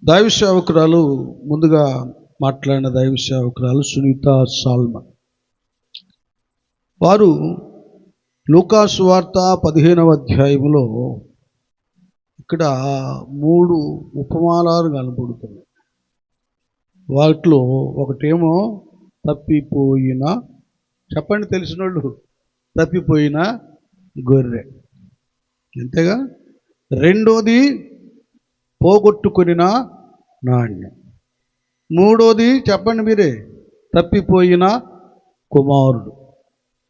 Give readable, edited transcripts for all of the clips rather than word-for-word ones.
దైవ సేవకురాలు ముందుగా మాట్లాడిన దైవ సేవకురాలు సునీత సాల్మన్. వారు లూకా సువార్త 15వ అధ్యాయంలో ఇక్కడ 3 ఉపమానాలు కనబడుతున్నాయి. వాటిలో ఒకటేమో తప్పిపోయిన, చెప్పండి తెలిసిన వాళ్ళు, తప్పిపోయిన గొర్రె, అంతేగా. రెండోది పోగొట్టుకున్న నాణ్యం. మూడోది చెప్పండి మీరే, తప్పిపోయిన కుమారుడు.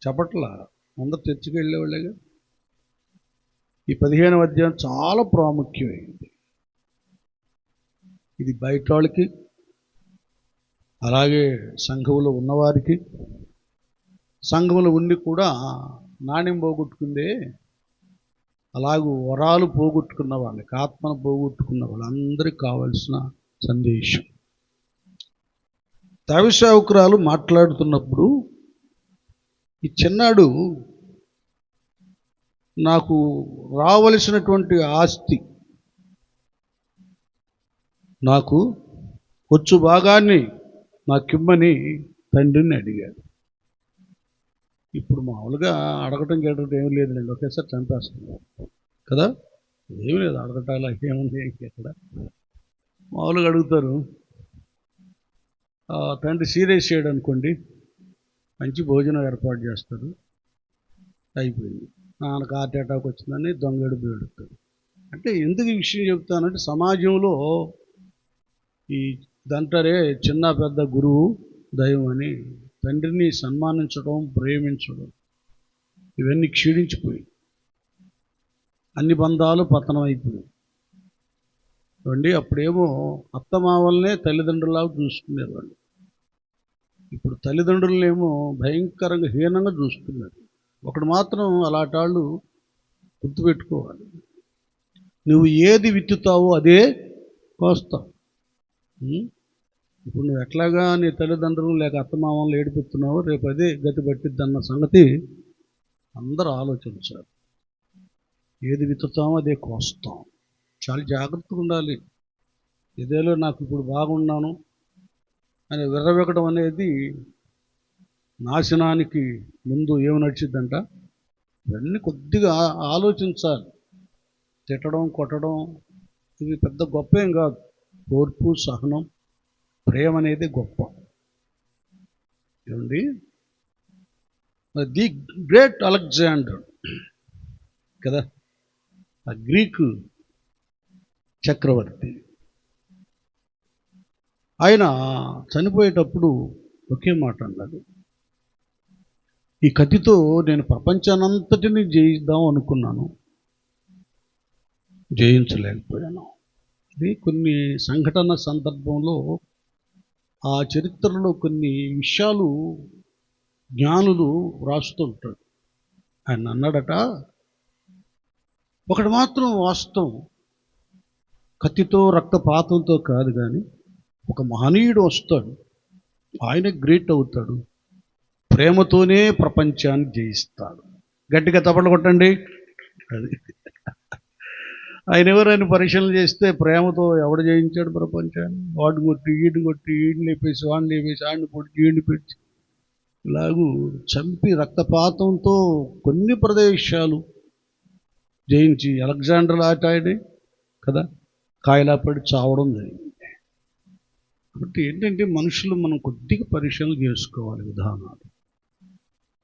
చెప్పట్లా, అందరు చర్చికి వెళ్ళేవాళ్ళేగా. ఈ 15వ అధ్యాయం చాలా ప్రాముఖ్యమైంది. ఇది బయట వాళ్ళకి, అలాగే సంఘంలో ఉన్నవారికి, సంఘంలో ఉండి కూడా నాణ్యం పోగొట్టుకుందే, అలాగూ వరాలు పోగొట్టుకున్న వాళ్ళకి, ఆత్మను పోగొట్టుకున్న వాళ్ళందరికీ కావాల్సిన సందేశం. దైవ సేవకురాలు మాట్లాడుతున్నప్పుడు ఈ చిన్నాడు నాకు రావలసినటువంటి ఆస్తి, నాకు వచ్చు భాగాన్ని నాకిమ్మని తండ్రిని అడిగాడు. ఇప్పుడు మామూలుగా అడగటం కేటం ఏమీ లేదండి, ఒకేసారి చంపేస్తున్నాం కదా, ఏమీ లేదు అడగటాలు ఏముంది. ఎక్కడ మామూలుగా అడుగుతారు. తండ్రి సీరియస్ చేయడం అనుకోండి, మంచి భోజనం ఏర్పాటు చేస్తారు, అయిపోయింది. నాన్నకు హార్ట్ అటాక్ వచ్చిందని దొంగడు బేడుతాడు. అంటే ఎందుకు ఈ విషయం చెప్తానంటే, సమాజంలో ఈ దంటారే చిన్న పెద్ద గురువు దైవం అని, తండ్రిని సన్మానించడం, ప్రేమించడం, ఇవన్నీ క్షీణించిపోయి అన్ని బంధాలు పతనం అయిపోయి అండి. అప్పుడేమో అత్తమావల్నే తల్లిదండ్రులాగా చూసుకునేవాళ్ళు. ఇప్పుడు తల్లిదండ్రులనేమో భయంకరంగా హీనంగా చూస్తున్నారు. ఒకడు మాత్రం అలాంటి వాళ్ళు గుర్తుపెట్టుకోవాలి, నువ్వు ఏది విత్తుతావో అదే కోస్తావు. ఇప్పుడు నువ్వు ఎట్లాగా నీ తల్లిదండ్రులు లేక అత్తమామలను ఏడిపిస్తున్నావో రేపు అదే గతి పట్టిద్దన్న సంగతి అందరూ ఆలోచించాలి. ఏది విత్తుతామో అదే కోస్తాం. చాలా జాగ్రత్తగా ఉండాలి. ఇదేలో నాకు ఇప్పుడు బాగున్నాను అని విర్రవెక్కడం అనేది నాశనానికి ముందు ఏమి నడిచిద్దంట. ఇవన్నీ కొద్దిగా ఆలోచించాలి. తిట్టడం, కొట్టడం ఇవి పెద్ద గొప్ప ఏం కాదు. ఓర్పు, సహనం, ప్రేమ అనేది గొప్ప. ఏమండి, ది గ్రేట్ అలెగ్జాండర్ కదా, ఆ గ్రీకు చక్రవర్తి, ఆయన చనిపోయేటప్పుడు ఒకే మాట అన్నాడు, ఈ కత్తితో నేను ప్రపంచానంతటిని జయిద్దాం అనుకున్నాను, జయించలేకపోయాను. ఇది కొన్ని సంఘటన సందర్భంలో ఆ చరిత్రలో కొన్ని విషయాలు జ్ఞానులు వ్రాస్తుంటాడు. ఆయన అన్నాడట, ఒకటి మాత్రం వాస్తవం, కత్తితో రక్తపాతంతో కాదు కానీ ఒక మహనీయుడు వస్తాడు, ఆయన గ్రేట్ అవుతాడు, ప్రేమతోనే ప్రపంచాన్ని జయిస్తాడు. గట్టిగా తపలు కొట్టండి. అది ఆయన ఎవరైనా పరీక్షలు చేస్తే ప్రేమతో ఎవడు జయించాడు ప్రపంచాన్ని? వాడిని కొట్టి ఈడిని లేపేసి వాడిని లేపేసి ఆడిని పొడిచి ఈడిని పెట్టి ఇలాగూ చంపి రక్తపాతంతో కొన్ని ప్రదేశాలు జయించి అలెగ్జాండర్ ఆటాడి కదా కాయలా పడి చావడం జరిగింది. కాబట్టి ఏంటంటే మనుషులు మనం కొద్దిగా పరీక్షలు చేసుకోవాలి, విధానాలు.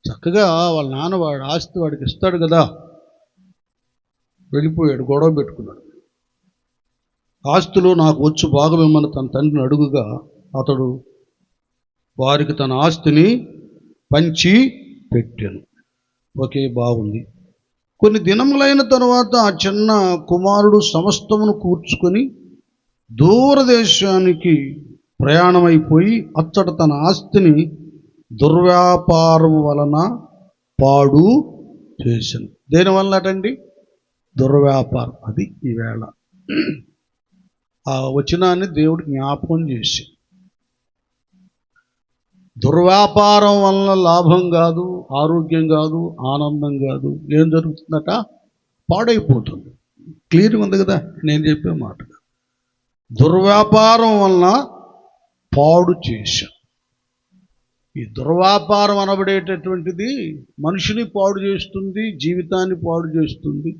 చక్కగా వాళ్ళ నాన్న వాడి ఆస్తి వాడికి ఇస్తాడు కదా, వెళ్ళిపోయాడు, గొడవ పెట్టుకున్నాడు. ఆస్తిలో నాకు వచ్చు భాగం ఇమ్మని తన తండ్రిని అడుగుగా అతడు వారికి తన ఆస్తిని పంచి పెట్టాను. ఓకే, బాగుంది. కొన్ని దినములైన తర్వాత ఆ చిన్న కుమారుడు సమస్తమును కూర్చుకొని దూరదేశానికి ప్రయాణమైపోయి అచ్చట తన ఆస్తిని దుర్వ్యాపారం వలన పాడు చేశాను. దేనివల్ల అటండి? దుర్వ్యాపారం. అది ఈవేళ ఆ వచనాన్ని దేవుడు జ్ఞాపకం చేసి, దుర్వ్యాపారం వలన లాభం కాదు, ఆరోగ్యం కాదు, ఆనందం కాదు, ఏం జరుగుతుందట? పాడైపోతుంది. క్లియర్గా ఉంది కదా నేను చెప్పే మాట. దుర్వ్యాపారం వలన పాడు చేశాను. ఈ దుర్వ్యాపారం అనబడేటటువంటిది మనిషిని పాడు చేస్తుంది, జీవితాన్ని పాడు చేస్తుంది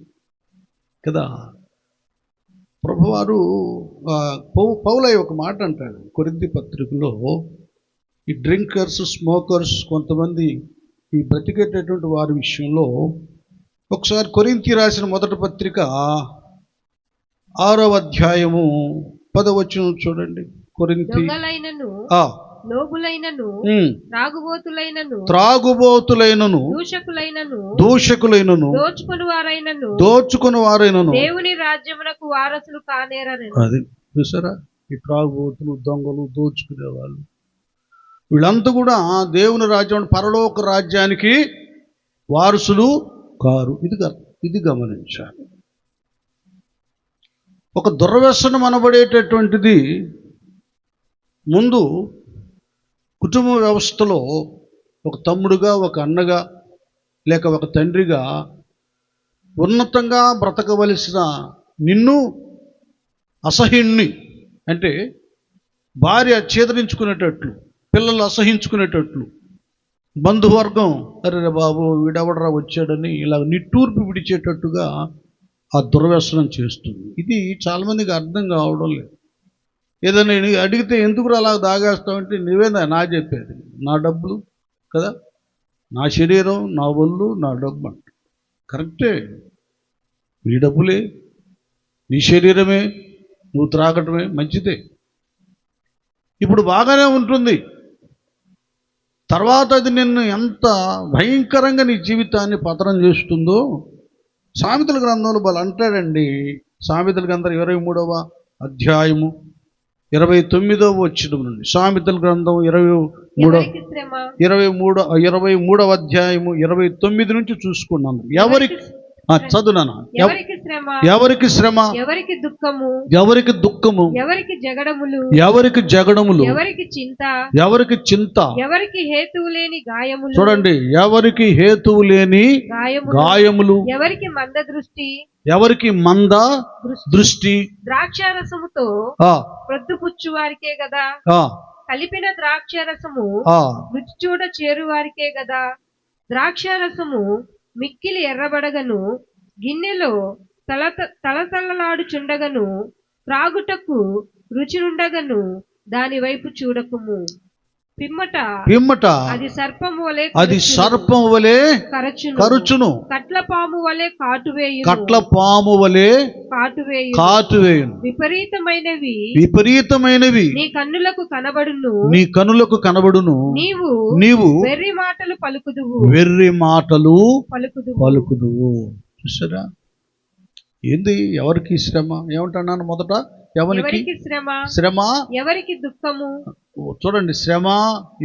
కదా. ప్రభువారు పౌలయ్య ఒక మాట అంటాడు కొరింథీ పత్రికలో, ఈ డ్రింకర్స్, స్మోకర్స్, కొంతమంది ఈ బ్రతికేటటువంటి వారి విషయంలో ఒకసారి కొరింథీ రాసిన మొదటి పత్రిక 6వ అధ్యాయము 10వ వచనం చూడండి. కొరింథీ త్రాగుబోతులైనను దూషకులైనను దోచుకుని వారైనను దేవుని రాజ్యమునకు వారసులు కానేరని. అది చూసారా, ఈ త్రాగుబోతులు, దొంగలు, దోచుకునే వాళ్ళు, వీళ్ళంతా కూడా దేవుని రాజ్యం, పరలోక రాజ్యానికి వారసులు కారు. ఇది గమనించాలి. ఒక దుర్వ్యసనం అనబడేటటువంటిది ముందు కుటుంబ వ్యవస్థలో ఒక తమ్ముడుగా, ఒక అన్నగా, లేక ఒక తండ్రిగా ఉన్నతంగా బ్రతకవలసిన నిన్ను అసహ్యుణ్ణి, అంటే భార్య ఛేదరించుకునేటట్లు, పిల్లలు అసహించుకునేటట్లు, బంధువర్గం అరే బాబు వీడెవడరా వచ్చాడని ఇలా నిట్టూర్పు విడిచేటట్టుగా ఆ దుర్వ్యసనం చేస్తుంది. ఇది చాలామందికి అర్థం కావడం లేదు. ఏదైనా అడిగితే ఎందుకు అలా దాగేస్తావంటే, నువ్వేందా నా చెప్పేది, నా డబ్బులు కదా, నా శరీరం, నా ఒళ్ళు, నా డబ్బు అంట. కరెక్టే, నీ డబ్బులే, నీ శరీరమే, నువ్వు త్రాగటమే మంచిదే, ఇప్పుడు బాగానే ఉంటుంది. తర్వాత అది నిన్ను ఎంత భయంకరంగా నీ జీవితాన్ని పతనం చేస్తుందో సామెతల గ్రంథంలో వాళ్ళు అంటాడండి. సామెతల గ్రంథం 23వ అధ్యాయము 29వ వచనం నుండి, సామెతల గ్రంథం 23వ అధ్యాయము 29 నుంచి చూసుకున్నాను. చదువునా? ఎవరికి శ్రమ, ఎవరికి దుఃఖము, ఎవరికి జగడములు, ఎవరికి చింత, ఎవరికి హేతువు లేని గాయములు. చూడండి, ఎవరికి హేతువు లేని గాయములు, ఎవరికి మంద దృష్టి, ద్రాక్షారసముతో ప్రొద్దుపుచ్చు వారికే గదా, కలిపిన ద్రాక్షారసము రుచి చూడ చేరు వారికే గదా. ద్రాక్షారసము మిక్కిలి ఎర్రబడగను, గిన్నెలో తలతలలాడుచుండగను, త్రాగుటకు రుచినుండగను, దాని వైపు చూడకుము. పిమ్మట అది సర్పం వలె కరుచును, కట్ల పాము వలె కాటువేయును. విపరీతమైనవి నీ కన్నులకు కనబడును. నీవు వెర్రి మాటలు పలుకుదువు. చూసారా, ఏంది ఎవరికి శ్రమ? ఏమంటున్నాను మొదట, ఎవరికి శ్రమ, ఎవరికి దుఃఖము. చూడండి, శ్రమ,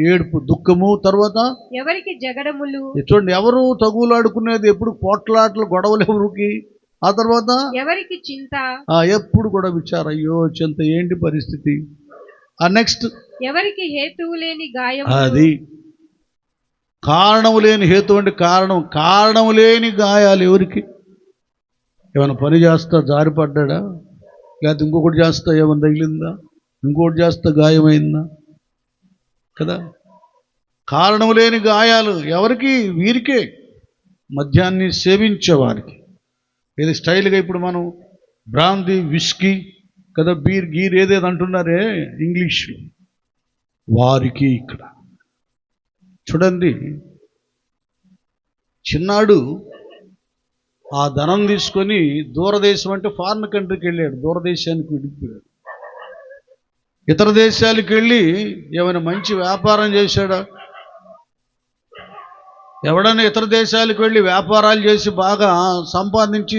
ఏడుపు, దుఃఖము, తర్వాత ఎవరికి జగడములు. చూడండి, ఎవరు తగులాడుకునేది ఎప్పుడు పోట్లాటలు, గొడవలు ఎవరికి. ఆ తర్వాత ఎవరికి చింత, ఎప్పుడు కూడా విచారం, అయ్యో చింత, ఏంటి పరిస్థితి. ఆ నెక్స్ట్ ఎవరికి హేతువు లేని గాయం. అది కారణము లేని హేతు అంటే కారణము లేని గాయాలు ఎవరికి. ఏమైనా పని చేస్తా జారిపడ్డా, లేకపోతే ఇంకొకటి చేస్తా ఏమైనా తగిలిందా, ఇంకొకటి చేస్తా గాయమైందా కదా. కారణం లేని గాయాలు ఎవరికి? వీరికే, మద్యాన్ని సేవించేవారికి. ఏది స్టైల్గా ఇప్పుడు మనం బ్రాందీ, విస్కీ కదా, బీర్, గీర్ ఏదేది అంటున్నారే ఇంగ్లీష్లో, వారికి. ఇక్కడ చూడండి, చిన్నాడు ఆ ధనం తీసుకొని దూరదేశం, అంటే ఫారిన్ కంట్రీకి వెళ్ళాడు, దూరదేశానికి వెళ్ళిపోయాడు. ఇతర దేశాలకు వెళ్ళి ఏమైనా మంచి వ్యాపారం చేశాడా? ఎవడన్నా ఇతర దేశాలకు వెళ్ళి వ్యాపారాలు చేసి బాగా సంపాదించి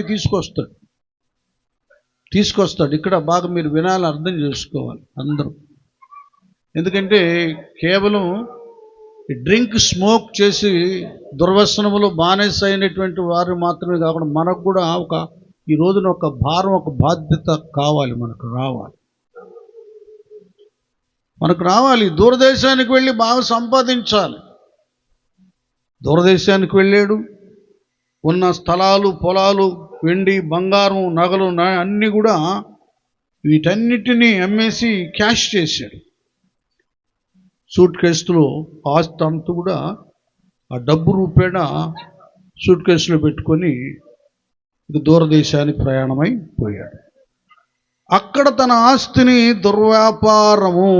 తీసుకొస్తాడు. ఇక్కడ బాగా మీరు వినాలి, అర్థం చేసుకోవాలి అందరూ. ఎందుకంటే కేవలం డ్రింక్, స్మోక్ చేసి దుర్వ్యసనములో బానిస అయినటువంటి వారు మాత్రమే కాకుండా మనకు కూడా ఈ రోజున ఒక భారం, ఒక బాధ్యత కావాలి, మనకు రావాలి. దూరదేశానికి వెళ్ళి బాగా సంపాదించాలి. దూరదేశానికి వెళ్ళాడు, ఉన్న స్థలాలు, పొలాలు, వెండి, బంగారం, నగలు అన్నీ కూడా వీటన్నిటినీ అమ్మేసి క్యాష్ చేశాడు. సూట్ కేసులో ఆస్తి అంతా కూడా ఆ డబ్బు రూపేణ సూట్ కేసులో పెట్టుకొని దూరదేశానికి ప్రయాణమై పోయాడు. అక్కడ తన ఆస్తిని దుర్వ్యాపారము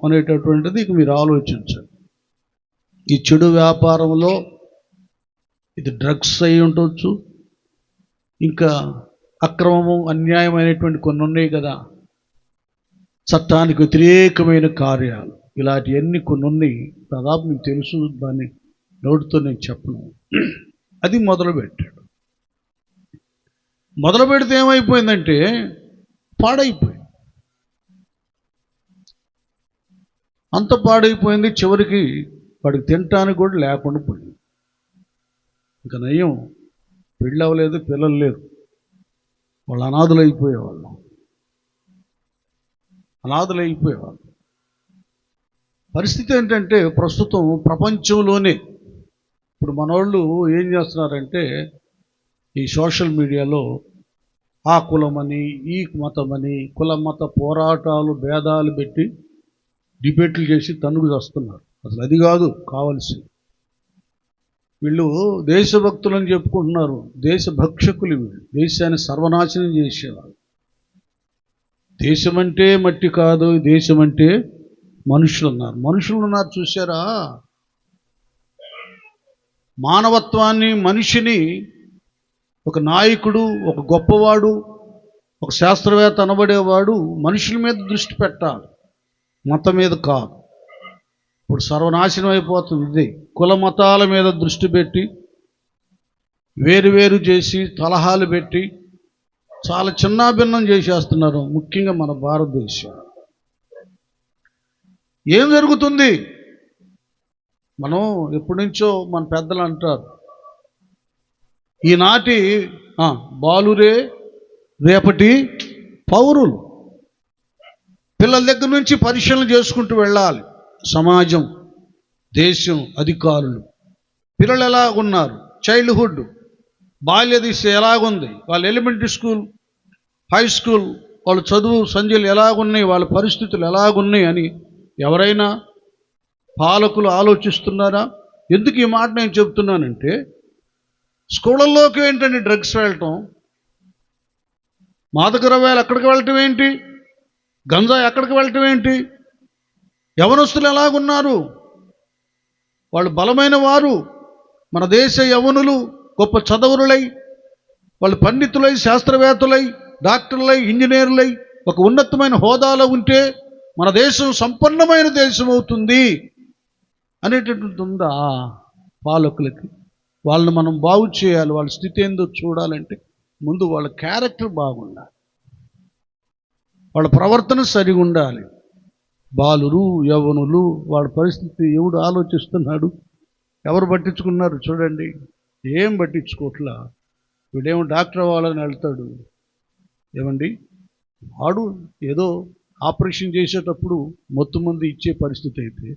అనేటటువంటిది ఇక మీరు ఆలోచించండి. ఈ చెడు వ్యాపారంలో ఇది డ్రగ్స్ అయి ఉండొచ్చు, ఇంకా అక్రమము అన్యాయమైనటువంటి కొన్ని ఉన్నాయి కదా, చట్టానికి వ్యతిరేకమైన కార్యాలు, ఇలాంటివన్నీ కొన్ని ఉన్నాయి. దాదాపు మీకు తెలుసు, దాన్ని నోటితో నేను చెప్పను. అది మొదలుపెట్టాడు. మొదలు పెడితే ఏమైపోయిందంటే పాడైపోయింది. అంత పాడైపోయింది. చివరికి వాడికి తినటానికి కూడా లేకుండా పోయింది. ఇంకా నయం, పెళ్ళి అవ్వలేదు, పిల్లలు లేరు, వాళ్ళు అనాథులైపోయేవాళ్ళు. పరిస్థితి ఏంటంటే ప్రస్తుతం ప్రపంచంలోనే ఇప్పుడు మనోళ్ళు ఏం చేస్తున్నారంటే ఈ సోషల్ మీడియాలో ఆ కులమని ఈ మతమని కుల మత పోరాటాలు భేదాలు పెట్టి డిబేట్లు చేసి తన్నుకు చేస్తున్నారు. అసలు అది కాదు కావాల్సింది. వీళ్ళు దేశభక్తులని చెప్పుకుంటున్నారు, దేశభక్షకులు వీళ్ళు, దేశాన్ని సర్వనాశనం చేసేవాళ్ళు. దేశం అంటే మట్టి కాదు, దేశం అంటే మనుషులు ఉన్నారు. చూసారా? మానవత్వాన్ని, మనిషిని ఒక నాయకుడు, ఒక గొప్పవాడు, ఒక శాస్త్రవేత్త అనబడేవాడు మనుషుల మీద దృష్టి పెట్టాలి, మతం మీద కాదు. ఇప్పుడు సర్వనాశనం అయిపోతుంది. ఇది కుల మతాల మీద దృష్టి పెట్టి వేరు చేసి కలహాలు పెట్టి చాలా చిన్నాభిన్నం చేసేస్తున్నారు, ముఖ్యంగా మన భారతదేశం. ఏం జరుగుతుంది? మనం ఎప్పటి నుంచో మన పెద్దలు అంటారు, ఈనాటి బాలురే రేపటి పౌరులు. పిల్లల దగ్గర నుంచి పరిశీలన చేసుకుంటూ వెళ్ళాలి. సమాజం, దేశం, అధికారులు, పిల్లలు ఎలా ఉన్నారు, చైల్డ్హుడ్, బాల్య దిశ ఎలాగుంది, వాళ్ళ ఎలిమెంటరీ స్కూల్, హై స్కూల్, వాళ్ళ చదువు సంధ్యలు ఎలాగున్నాయి, వాళ్ళ పరిస్థితులు ఎలాగున్నాయి అని ఎవరైనా పాలకులు ఆలోచిస్తున్నారా? ఎందుకు ఈ మాట నేను చెప్తున్నానంటే, స్కూళ్ళల్లోకి ఏంటండి డ్రగ్స్ వెళ్ళటం, మాదక ద్రవ్యాలు ఎక్కడికి వెళ్ళటం ఏంటి, గంజాయి ఎక్కడికి వెళ్ళటం ఏంటి? యవనస్తులు ఎలాగున్నారు? వాళ్ళు బలమైన వారు. మన దేశ యవనులు గొప్ప చదవురులై, వాళ్ళు పండితులై, శాస్త్రవేత్తలై, డాక్టర్లై, ఇంజనీర్లై ఒక ఉన్నతమైన హోదాలో ఉంటే మన దేశం సంపన్నమైన దేశం అవుతుంది అనేటటువంటి ఉందా పాలకులకి? వాళ్ళని మనం బాగు చేయాలి. వాళ్ళ స్థితి ఏందో చూడాలంటే ముందు వాళ్ళ క్యారెక్టర్ బాగుండాలి, వాళ్ళ ప్రవర్తన సరిగా ఉండాలి. బాలురు, యవ్వనులు, వాళ్ళ పరిస్థితి ఎవడు ఆలోచిస్తున్నాడు? ఎవరు పట్టించుకున్నారు? చూడండి, ఏం పట్టించుకోవట్లా. వీడేమో డాక్టర్ అవ్వాలని వెళ్తాడు, ఏమండి వాడు ఏదో ఆపరేషన్ చేసేటప్పుడు మత్తు మందు ఇచ్చే పరిస్థితి అయితే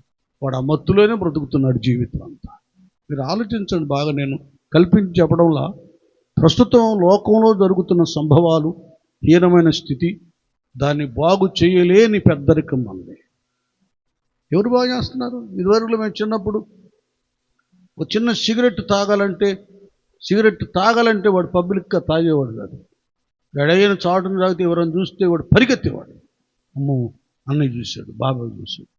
వాడు ఆ మత్తులోనే బ్రతుకుతున్నాడు జీవితం అంతా. మీరు ఆలోచించండి బాగా. నేను కల్పించి చెప్పడంలా ప్రస్తుతం లోకంలో జరుగుతున్న సంభవాలు, హీనమైన స్థితి, దాన్ని బాగు చేయలేని పెద్దరికం మంది. ఎవరు బాగు చేస్తున్నారు? ఇదివరకు మేము చిన్నప్పుడు ఒక చిన్న సిగరెట్ తాగాలంటే వాడు పబ్లిక్గా తాగేవాడు కాదు. ఎడైన చాటును తాగితే ఎవరైనా చూస్తే వాడు పరిగెత్తేవాడు. అమ్మో, అన్నయ్య చూశాడు, బాబాయ్ చూశాడు,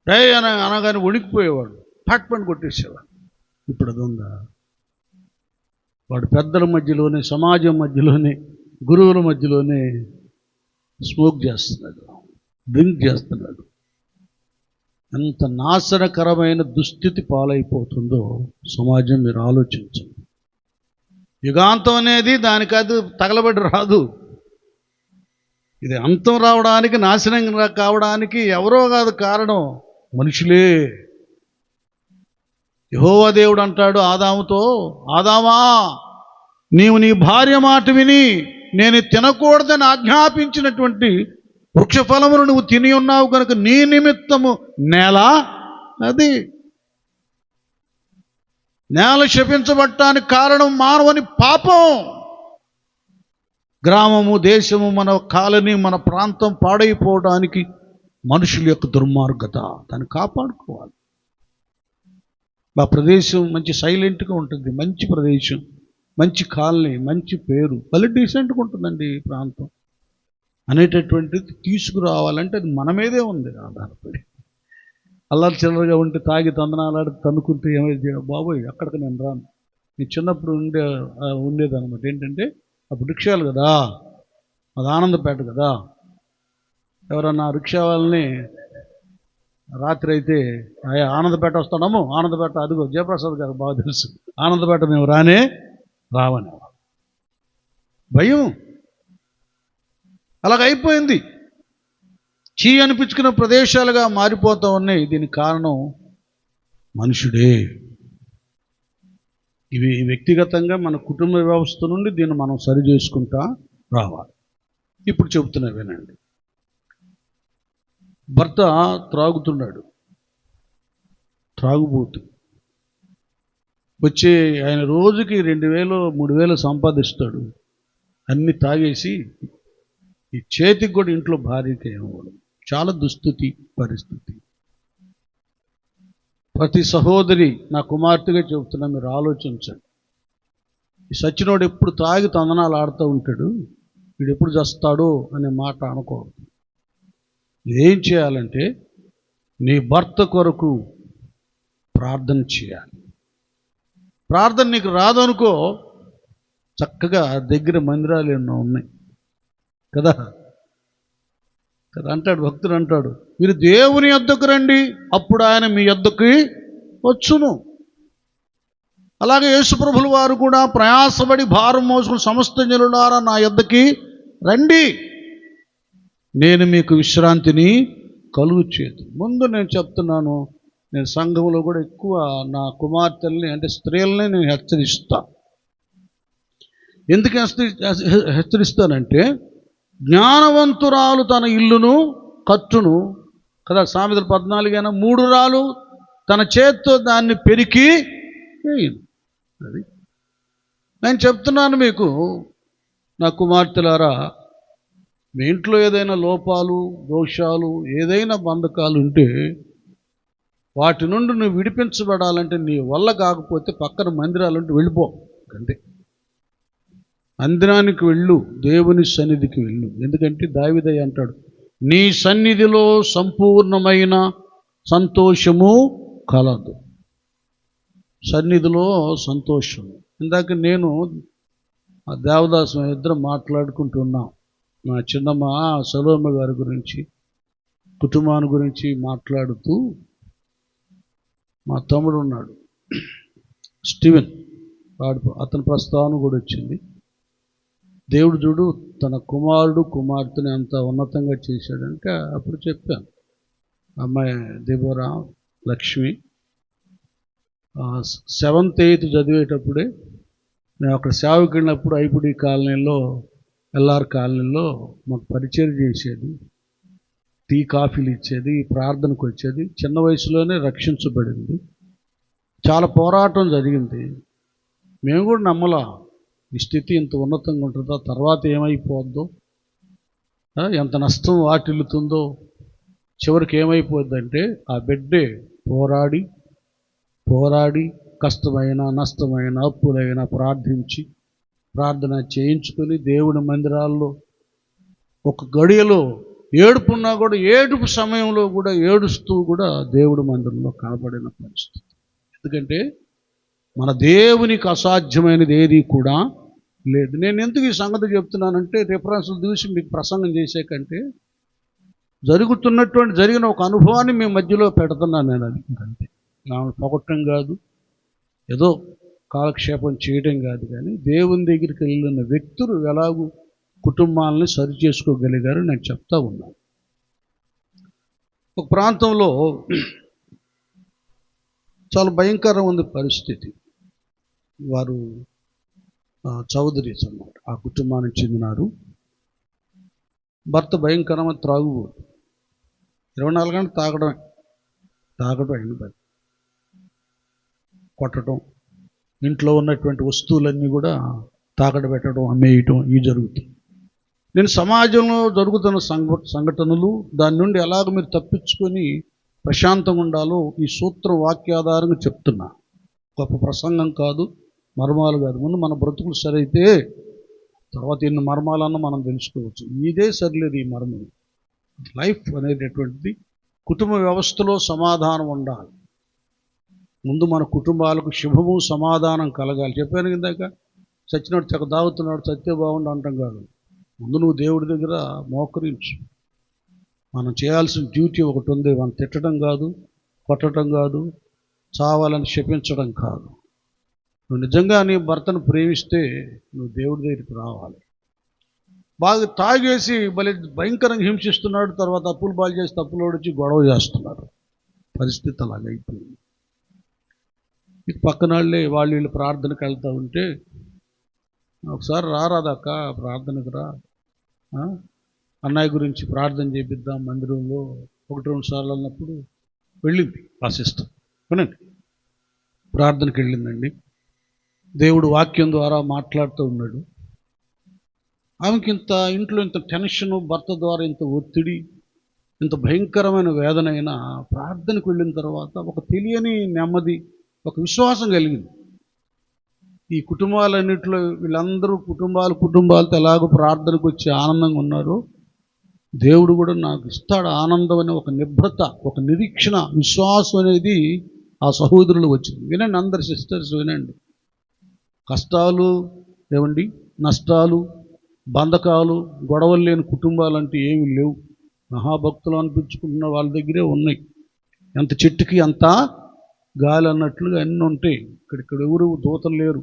రే అనగానే వణికిపోయేవాడు, పాట్ పని కొట్టేసేవాడు. ఇప్పుడు అది ఉందా? వాడు పెద్దల మధ్యలోనే, సమాజం మధ్యలోనే, గురువుల మధ్యలోనే స్మోక్ చేస్తున్నాడు, డ్రింక్ చేస్తున్నాడు. ఎంత నాశనకరమైన దుస్థితి పాలైపోతుందో సమాజం మీరు ఆలోచించండి. యుగాంతం అనేది దానికి అది తగలబడి రాదు. ఇది అంతం రావడానికి, నాశనం కావడానికి ఎవరో కాదు కారణం, మనుషులే. యెహోవా దేవుడు అంటాడు ఆదాముతో, ఆదామా, నీవు నీ భార్య మాట విని నేను తినకూడదని ఆజ్ఞాపించినటువంటి వృక్షఫలమును నువ్వు తిని ఉన్నావు కనుక నీ నిమిత్తము నేల, అది నేల శపించబట్టానికి కారణం మానవుని పాపం. గ్రామము, దేశము, మన కాలనీ, మన ప్రాంతం పాడైపోవడానికి మనుషుల యొక్క దుర్మార్గత. దాన్ని కాపాడుకోవాలి. మా ప్రదేశం మంచి సైలెంట్గా ఉంటుంది, మంచి ప్రదేశం, మంచి కాలనీ, మంచి పేరు, భలే డీసెంట్గా ఉంటుందండి ఈ ప్రాంతం అనేటటువంటిది తీసుకురావాలంటే అది మన మీదే ఉంది ఆధారపడి. అల్లరి చిల్లరగా ఉంటే తాగి తందనాలాడి తన్నుకుంటే ఏమైతే బాబోయ్ అక్కడికి నేను రాను. నేను చిన్నప్పుడు ఉండేదన్నమాట. ఏంటంటే అప్పుడు రిక్షాలు కదా, అది ఆనందపేట కదా. ఎవరన్నా రిక్షా వాళ్ళని రాత్రి అయితే ఆనందపేట వస్తాడము, ఆనందపేట అదిగో జయప్రసాద్ గారు బాగా తెలుసు, ఆనందపేట మేము రావని భయం. అలాగైపోయింది. చీ అనిపించుకున్న ప్రదేశాలుగా మారిపోతూ ఉన్నాయి. దీనికి కారణం మనుషుడే. ఇవి వ్యక్తిగతంగా మన కుటుంబ వ్యవస్థ నుండి దీన్ని మనం సరి చేసుకుంటా రావాలి. ఇప్పుడు చెబుతున్నా వినండి. భర్త త్రాగుతున్నాడు, త్రాగుబోతు. వచ్చి ఆయన రోజుకి 2000 3000 సంపాదిస్తాడు. అన్ని తాగేసి ఈ చేతికి కూడా ఇంట్లో భార్యకి ఇవ్వడం. చాలా దుస్థితి పరిస్థితి. ప్రతి సహోదరి, నా కుమార్తెగా చెబుతున్నా, మీరు ఆలోచించండి. ఈ సచ్చినోడు ఎప్పుడు తాగి తందనాలు ఆడుతూ ఉంటాడు, వీడు ఎప్పుడు చస్తాడో అనే మాట అనుకోవద్దు. ఏం చేయాలంటే నీ భర్త కొరకు ప్రార్థన చేయాలి. ప్రార్థన నీకు రాదనుకో, చక్కగా దగ్గర మందిరాలు ఎన్నో ఉన్నాయి కదా. అంటాడు భక్తుడు, అంటాడు మీరు దేవుని యొద్దకు రండి, అప్పుడు ఆయన మీ యొద్దకి వచ్చును. అలాగే యేసుప్రభుల వారు కూడా ప్రయాసపడి భారం మోసుకుని సమస్త జనులారా నా యొద్దకి రండి, నేను మీకు విశ్రాంతిని కలుగు చేదు. ముందు నేను చెప్తున్నాను, నేను సంఘంలో కూడా ఎక్కువ నా కుమార్తెల్ని అంటే స్త్రీలని నేను హెచ్చరిస్తా. ఎందుకు హెచ్చరిస్తానంటే, జ్ఞానవంతురాలు తన ఇల్లును కట్టును కదా, సామెతలు 14 3 రాలు తన చేత్తో దాన్ని పెరికి వేయను. అది నేను చెప్తున్నాను మీకు, నా కుమార్తెలారా, మీ ఇంట్లో ఏదైనా లోపాలు, దోషాలు, ఏదైనా బంధకాలు ఉంటే వాటి నుండి నువ్వు విడిపించబడాలంటే నీ వల్ల కాకపోతే పక్కన మందిరాలుంటే వెళ్ళిపో. అంతే, మందిరానికి వెళ్ళు, దేవుని సన్నిధికి వెళ్ళు. ఎందుకంటే దావీదయ్య అంటాడు, నీ సన్నిధిలో సంపూర్ణమైన సంతోషము కలదు. సన్నిధిలో సంతోషం. ఇందాక నేను ఆ దేవదాసు ఇద్దరు మాట్లాడుకుంటున్నాం. మా చిన్నమ్మ సలోమ గారి గురించి, కుటుంబాన్ని గురించి మాట్లాడుతూ, మా తమ్ముడు ఉన్నాడు స్టీవెన్, అతని ప్రస్తావన కూడా వచ్చింది. దేవుడు చూడు తన కుమారుడు కుమార్తెని అంత ఉన్నతంగా చేశాడంటే అప్పుడు చెప్పాను. అమ్మాయి దెబోరా లక్ష్మి 7th 8th చదివేటప్పుడే నేను అక్కడ సేవకి వెళ్ళినప్పుడు ఐపుడి కాలనీలో, ఎల్ఆర్ కాలనీలో మాకు పరిచయం చేసేది, టీ కాఫీలు ఇచ్చేది, ప్రార్థనకు వచ్చేది. చిన్న వయసులోనే రక్షించబడింది. చాలా పోరాటం జరిగింది. మేము కూడా నమ్మలా ఈ స్థితి ఇంత ఉన్నతంగా ఉంటుందో, తర్వాత ఏమైపోద్దో, ఎంత నష్టం వాటిల్లుతుందో, చివరికి ఏమైపోద్దంటే ఆ బిడ్డే పోరాడి కష్టమైన నష్టమైన అప్పులైన ప్రార్థన చేయించుకొని దేవుని మందిరాల్లో ఒక గడియలో ఏడుపున్నా కూడా, ఏడుపు సమయంలో కూడా ఏడుస్తూ కూడా దేవుడి మందిరంలో కనబడిన పరిస్థితి. ఎందుకంటే మన దేవునికి అసాధ్యమైనది ఏది కూడా లేదు. నేను ఎందుకు ఈ సంగతి చెప్తున్నానంటే, రిఫరెన్స్లు చూసి మీకు ప్రసంగం చేసే కంటే జరిగిన ఒక అనుభవాన్ని మీ మధ్యలో పెడుతున్నాను నేను. అది అంతే, నా పొగట్టం కాదు, ఏదో కాలక్షేపం చేయడం కాదు. కానీ దేవుని దగ్గరికి వెళ్ళిన వ్యక్తులు ఎలాగూ కుటుంబాలని సరి చేసుకోగలిగారు నేను చెప్తా ఉన్నాను. ఒక ప్రాంతంలో చాలా భయంకరంగా ఉంది పరిస్థితి. వారు చౌదరీస్ అన్నమాట, ఆ కుటుంబానికి చెందినారు. భర్త భయంకరమైన త్రాగుబోతు, 24 గంటలు తాగడం అయిన పని, కొట్టడం, ఇంట్లో ఉన్నటువంటి వస్తువులన్నీ కూడా తాకడ పెట్టడం, అమ్మేయటం, ఇవి జరుగుతాయి. నేను సమాజంలో జరుగుతున్న సంఘటనలు దాని నుండి ఎలాగ మీరు తప్పించుకొని ప్రశాంతంగా ఉండాలో ఈ సూత్రం వాక్యాధారంగా చెప్తున్నా. గొప్ప ప్రసంగం కాదు, మర్మాలు కాదు. ముందు మన బ్రతుకులు సరైతే తర్వాత ఎన్ని మర్మాలన్నా మనం తెలుసుకోవచ్చు. ఇదే సరిలేదు ఈ మర్మం. లైఫ్ అనేటటువంటిది కుటుంబ వ్యవస్థలో సమాధానం ఉండాలి. ముందు మన కుటుంబాలకు శుభము సమాధానం కలగాలి. చెప్పాను ఇందాక, చచ్చినట్టు చక్క దాగుతున్నాడు, చస్తే బాగుండు అంటాం కాదు. ముందు నువ్వు దేవుడి దగ్గర మోకరించు. మనం చేయాల్సిన డ్యూటీ ఒకటి ఉంది. మనం తిట్టడం కాదు, కొట్టడం కాదు, చావాలని శపించడం కాదు. నువ్వు నిజంగా నీ భర్తను ప్రేమిస్తే నువ్వు దేవుడి దగ్గరికి రావాలి. బాగా తాగేసి భయంకరంగా హింసిస్తున్నాడు, తర్వాత అప్పులు బాగా చేసి తప్పులోడు వచ్చి గొడవ చేస్తున్నారు. పరిస్థితి అలాగ అయిపోయింది. ఇక పక్కనాళ్ళే వాళ్ళు వీళ్ళు ప్రార్థనకు వెళ్తూ ఉంటే, ఒకసారి రారాదక్క ప్రార్థనకు రా, అన్నయ్య గురించి ప్రార్థన చేపిద్దాం మందిరంలో 1-2 సార్లు అన్నప్పుడు వెళ్ళింది ఆ సిస్టర్. వినండి, ప్రార్థనకి వెళ్ళిందండి. దేవుడు వాక్యం ద్వారా మాట్లాడుతూ ఉన్నాడు. ఆమెకి ఇంట్లో ఇంత టెన్షను, భర్త ద్వారా ఇంత ఒత్తిడి, ఇంత భయంకరమైన వేదన అయినా ప్రార్థనకు వెళ్ళిన తర్వాత ఒక తెలియని నెమ్మది, ఒక విశ్వాసం కలిగింది. ఈ కుటుంబాలన్నింటిలో వీళ్ళందరూ కుటుంబాలతో ఎలాగో ప్రార్థనకు వచ్చి ఆనందంగా ఉన్నారు, దేవుడు కూడా నాకు ఇస్తాడు ఆనందం అనే ఒక నిబ్రత, ఒక నిరీక్షణ, విశ్వాసం అనేది ఆ సహోదరులు వచ్చింది. వినండి అందరు సిస్టర్స్, వినండి. కష్టాలు ఏమండి, నష్టాలు, బంధకాలు, గొడవలు లేని కుటుంబాలంటే ఏమి లేవు. మహాభక్తులు అనిపించుకుంటున్న వాళ్ళ దగ్గరే ఉన్నాయి. ఎంత చెట్టుకి అంత గాలి అన్నట్లుగా అన్నీ ఉంటాయి. ఇక్కడ ఎవరు దూతలు లేరు,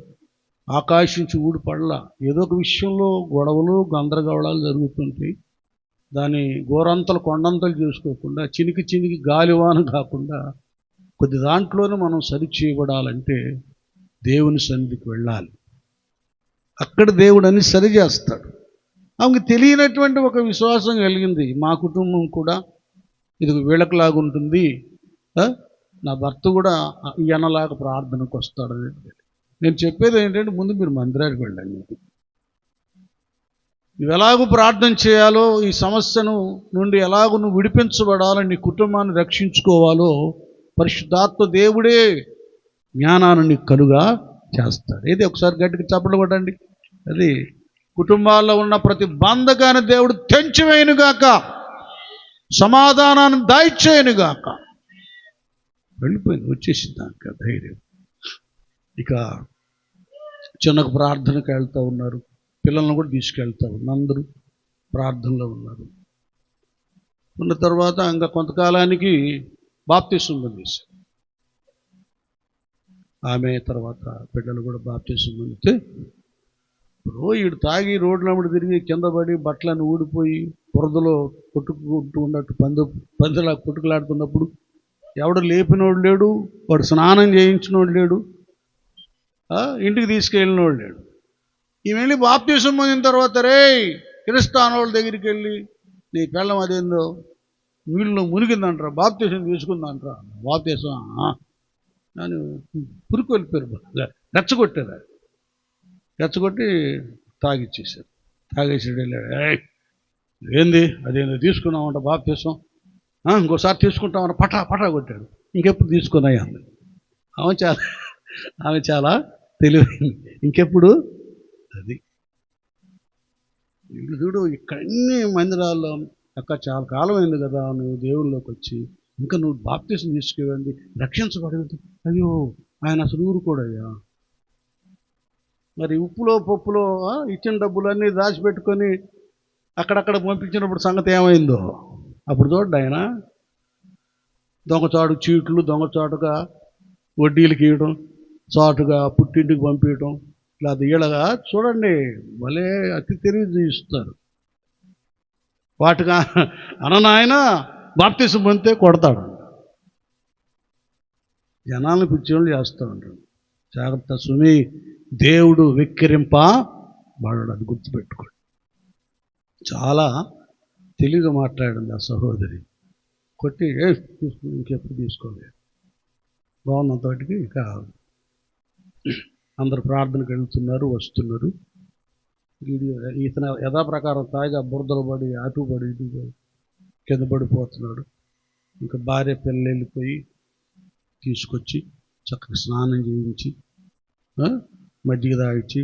ఆకాశించి ఊడిపడలా. ఏదో ఒక విషయంలో గొడవలు గందరగోళాలు జరుగుతుంటాయి. దాని గోరంతలు కొండంతలు చేసుకోకుండా, చినికి గాలివాన కాకుండా కొద్ది దాంట్లోనే మనం సరి చేయబడాలంటే దేవుని సన్నిధికి వెళ్ళాలి. అక్కడ దేవుడు అన్ని సరి చేస్తాడు. ఆమెకు తెలియనటువంటి ఒక విశ్వాసం కలిగింది. మా కుటుంబం కూడా ఇది వీళ్ళకిలాగుంటుంది, నా భర్త కూడా ఈయనలాగా ప్రార్థనకు వస్తాడు. నేను చెప్పేది ఏంటంటే, ముందు మీరు మందిరానికి వెళ్ళండి. నువ్వు ఎలాగూ ప్రార్థన చేయాలో, ఈ సమస్యను నుండి ఎలాగూ నువ్వు విడిపించబడాలో, నీ కుటుంబాన్ని రక్షించుకోవాలో పరిశుద్ధాత్మ దేవుడే జ్ఞానాన్ని నీకు కలుగా చేస్తాడు. ఏది ఒకసారి గట్టిగా చప్పట్లు కొట్టండి. అది కుటుంబాల్లో ఉన్న ప్రతి బంధకాన్ని దేవుడు తెంచివేయునుగాక, సమాధానాన్ని దాయిచేయునుగాక. వెళ్ళిపోయింది, వచ్చేసింది దానికి ధైర్యం. ఇక చిన్నకు ప్రార్థనకు వెళ్తూ ఉన్నారు, పిల్లలను కూడా తీసుకెళ్తా ఉన్నారు. అందరూ ప్రార్థనలో ఉన్నారు. ఉన్న తర్వాత ఇంకా కొంతకాలానికి బాప్తిసం పొందేశారు. ఆమె తర్వాత బిడ్డలు కూడా బాప్తిసం పొందితే, ఈడు తాగి రోడ్లమ్మడి తిరిగి కింద పడి బట్టలన్నీ ఊడిపోయి బురదలో కొట్టుకుంటూ ఉన్నట్టు పందిలా కొట్టుకులాడుతున్నప్పుడు ఎవడు లేపినోడు లేడు, వాడు స్నానం చేయించినోడు లేడు, ఇంటికి తీసుకెళ్ళినోడు లేడు. ఈ వెళ్ళి బాప్తిసం పొందిన తర్వాత, రే క్రిస్తానోళ్ళ దగ్గరికి వెళ్ళి, నీ పిల్లం అదేందో వీళ్ళు మునిగిందంటారా, బాప్తిసం తీసుకుందంటారా, బాప్తిసం అని పురికి వెళ్ళిపోయారు, రెచ్చగొట్టారు. రెచ్చగొట్టి తాగిచ్చేసారు. తాగేసాడు. వెళ్ళాడు, ఏంది అదేందో తీసుకున్నామంట బాప్తిసం, ఇంకోసారి తీసుకుంటామని పటా కొట్టాడు. ఇంకెప్పుడు తీసుకున్నాయి అంది. ఆమె చాలా తెలివైంది. ఇంకెప్పుడు అది చూడు, ఇక్కడన్నీ మందిరాల్లో అక్క చాలా కాలం అయింది కదా నువ్వు దేవుళ్ళలోకి వచ్చి, ఇంకా నువ్వు బాప్తిసం తీసుకెళ్ళండి, రక్షించబడింది. అయ్యో ఆయన అసలు ఊరుకోడయ్యా. మరి ఉప్పులో పప్పులో ఇచ్చిన డబ్బులన్నీ దాచిపెట్టుకొని అక్కడక్కడ పంపించినప్పుడు సంగతి ఏమైందో అప్పుడు చూడండి. ఆయన దొంగచాటు చీట్లు, దొంగచాటుగా వడ్డీలకి ఇవ్వడం, చాటుగా పుట్టింటికి పంపించడం, లేదా ఈళ్ళగా చూడండి భలే అతి తెలివి చూపిస్తారు. వాటిగా అననాయన బాప్తిసం పొందితే కొడతాడు, జనాలను పిచ్చోళ్ళు చేస్తూ ఉంటాడు. జాగ్రత్త సుమి, దేవుడు వెక్కిరింపబడడు, అది గుర్తుపెట్టుకోండి. చాలా తెలివిగా మాట్లాడింది ఆ సహోదరి. కొట్టి ఇంకెప్పుడు తీసుకోలేదు. బాగున్నంతటికి ఇక అందరు ప్రార్థనకు వెళ్తున్నారు, వస్తున్నారు. ఇతను యథాప్రకారం తాగి ఆ బురదలు పడి అటు పడి ఇటు పడి కింద పడిపోతున్నాడు. ఇంకా భార్య పిల్లలు వెళ్ళిపోయి తీసుకొచ్చి చక్కగా స్నానం చేయించి మజ్జిగ తాగించి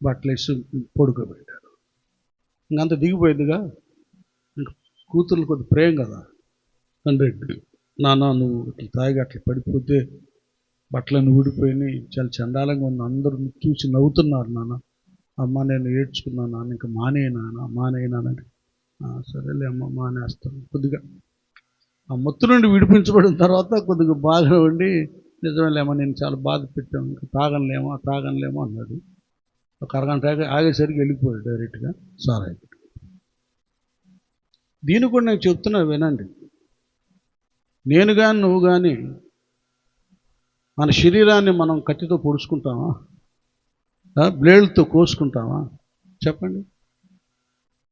బట్టలు వేసి పడుకోబెట్టాడు. ఇంకంత దిగిపోయిందిగా. ఇంక కూతుర్లు కొద్ది ప్రేమ కదా, తండ్రి నాన్న నువ్వు ఇట్లా తాగి అట్లా పడిపోతే బట్టలన్నీ ఊడిపోయినాయి, చాలా చండాలంగా ఉంది, అందరూ చూసి నవ్వుతున్నారు నాన్న. అమ్మ నేను ఏడ్చుకున్నాను నాన్న, ఇంకా మానేయనానంటే సరేలే అమ్మ మానేస్తాను. కొద్దిగా ఆ మొత్తం నుండి విడిపించబడిన తర్వాత కొద్దిగా బాగా ఉండి నిజమేలేమో నేను చాలా బాధ పెట్టాను, ఇంకా తాగనులేమో అన్నాడు. ఒక అరగంట ఆగేసరికి వెళ్ళిపోయాడు డైరెక్ట్గా సారాయి. దీన్ని కూడా నేను చెప్తున్నా వినండి. నేను కానీ నువ్వు కానీ మన శరీరాన్ని మనం కత్తితో పొడుచుకుంటామా, బ్లేడ్లతో కోసుకుంటామా? చెప్పండి.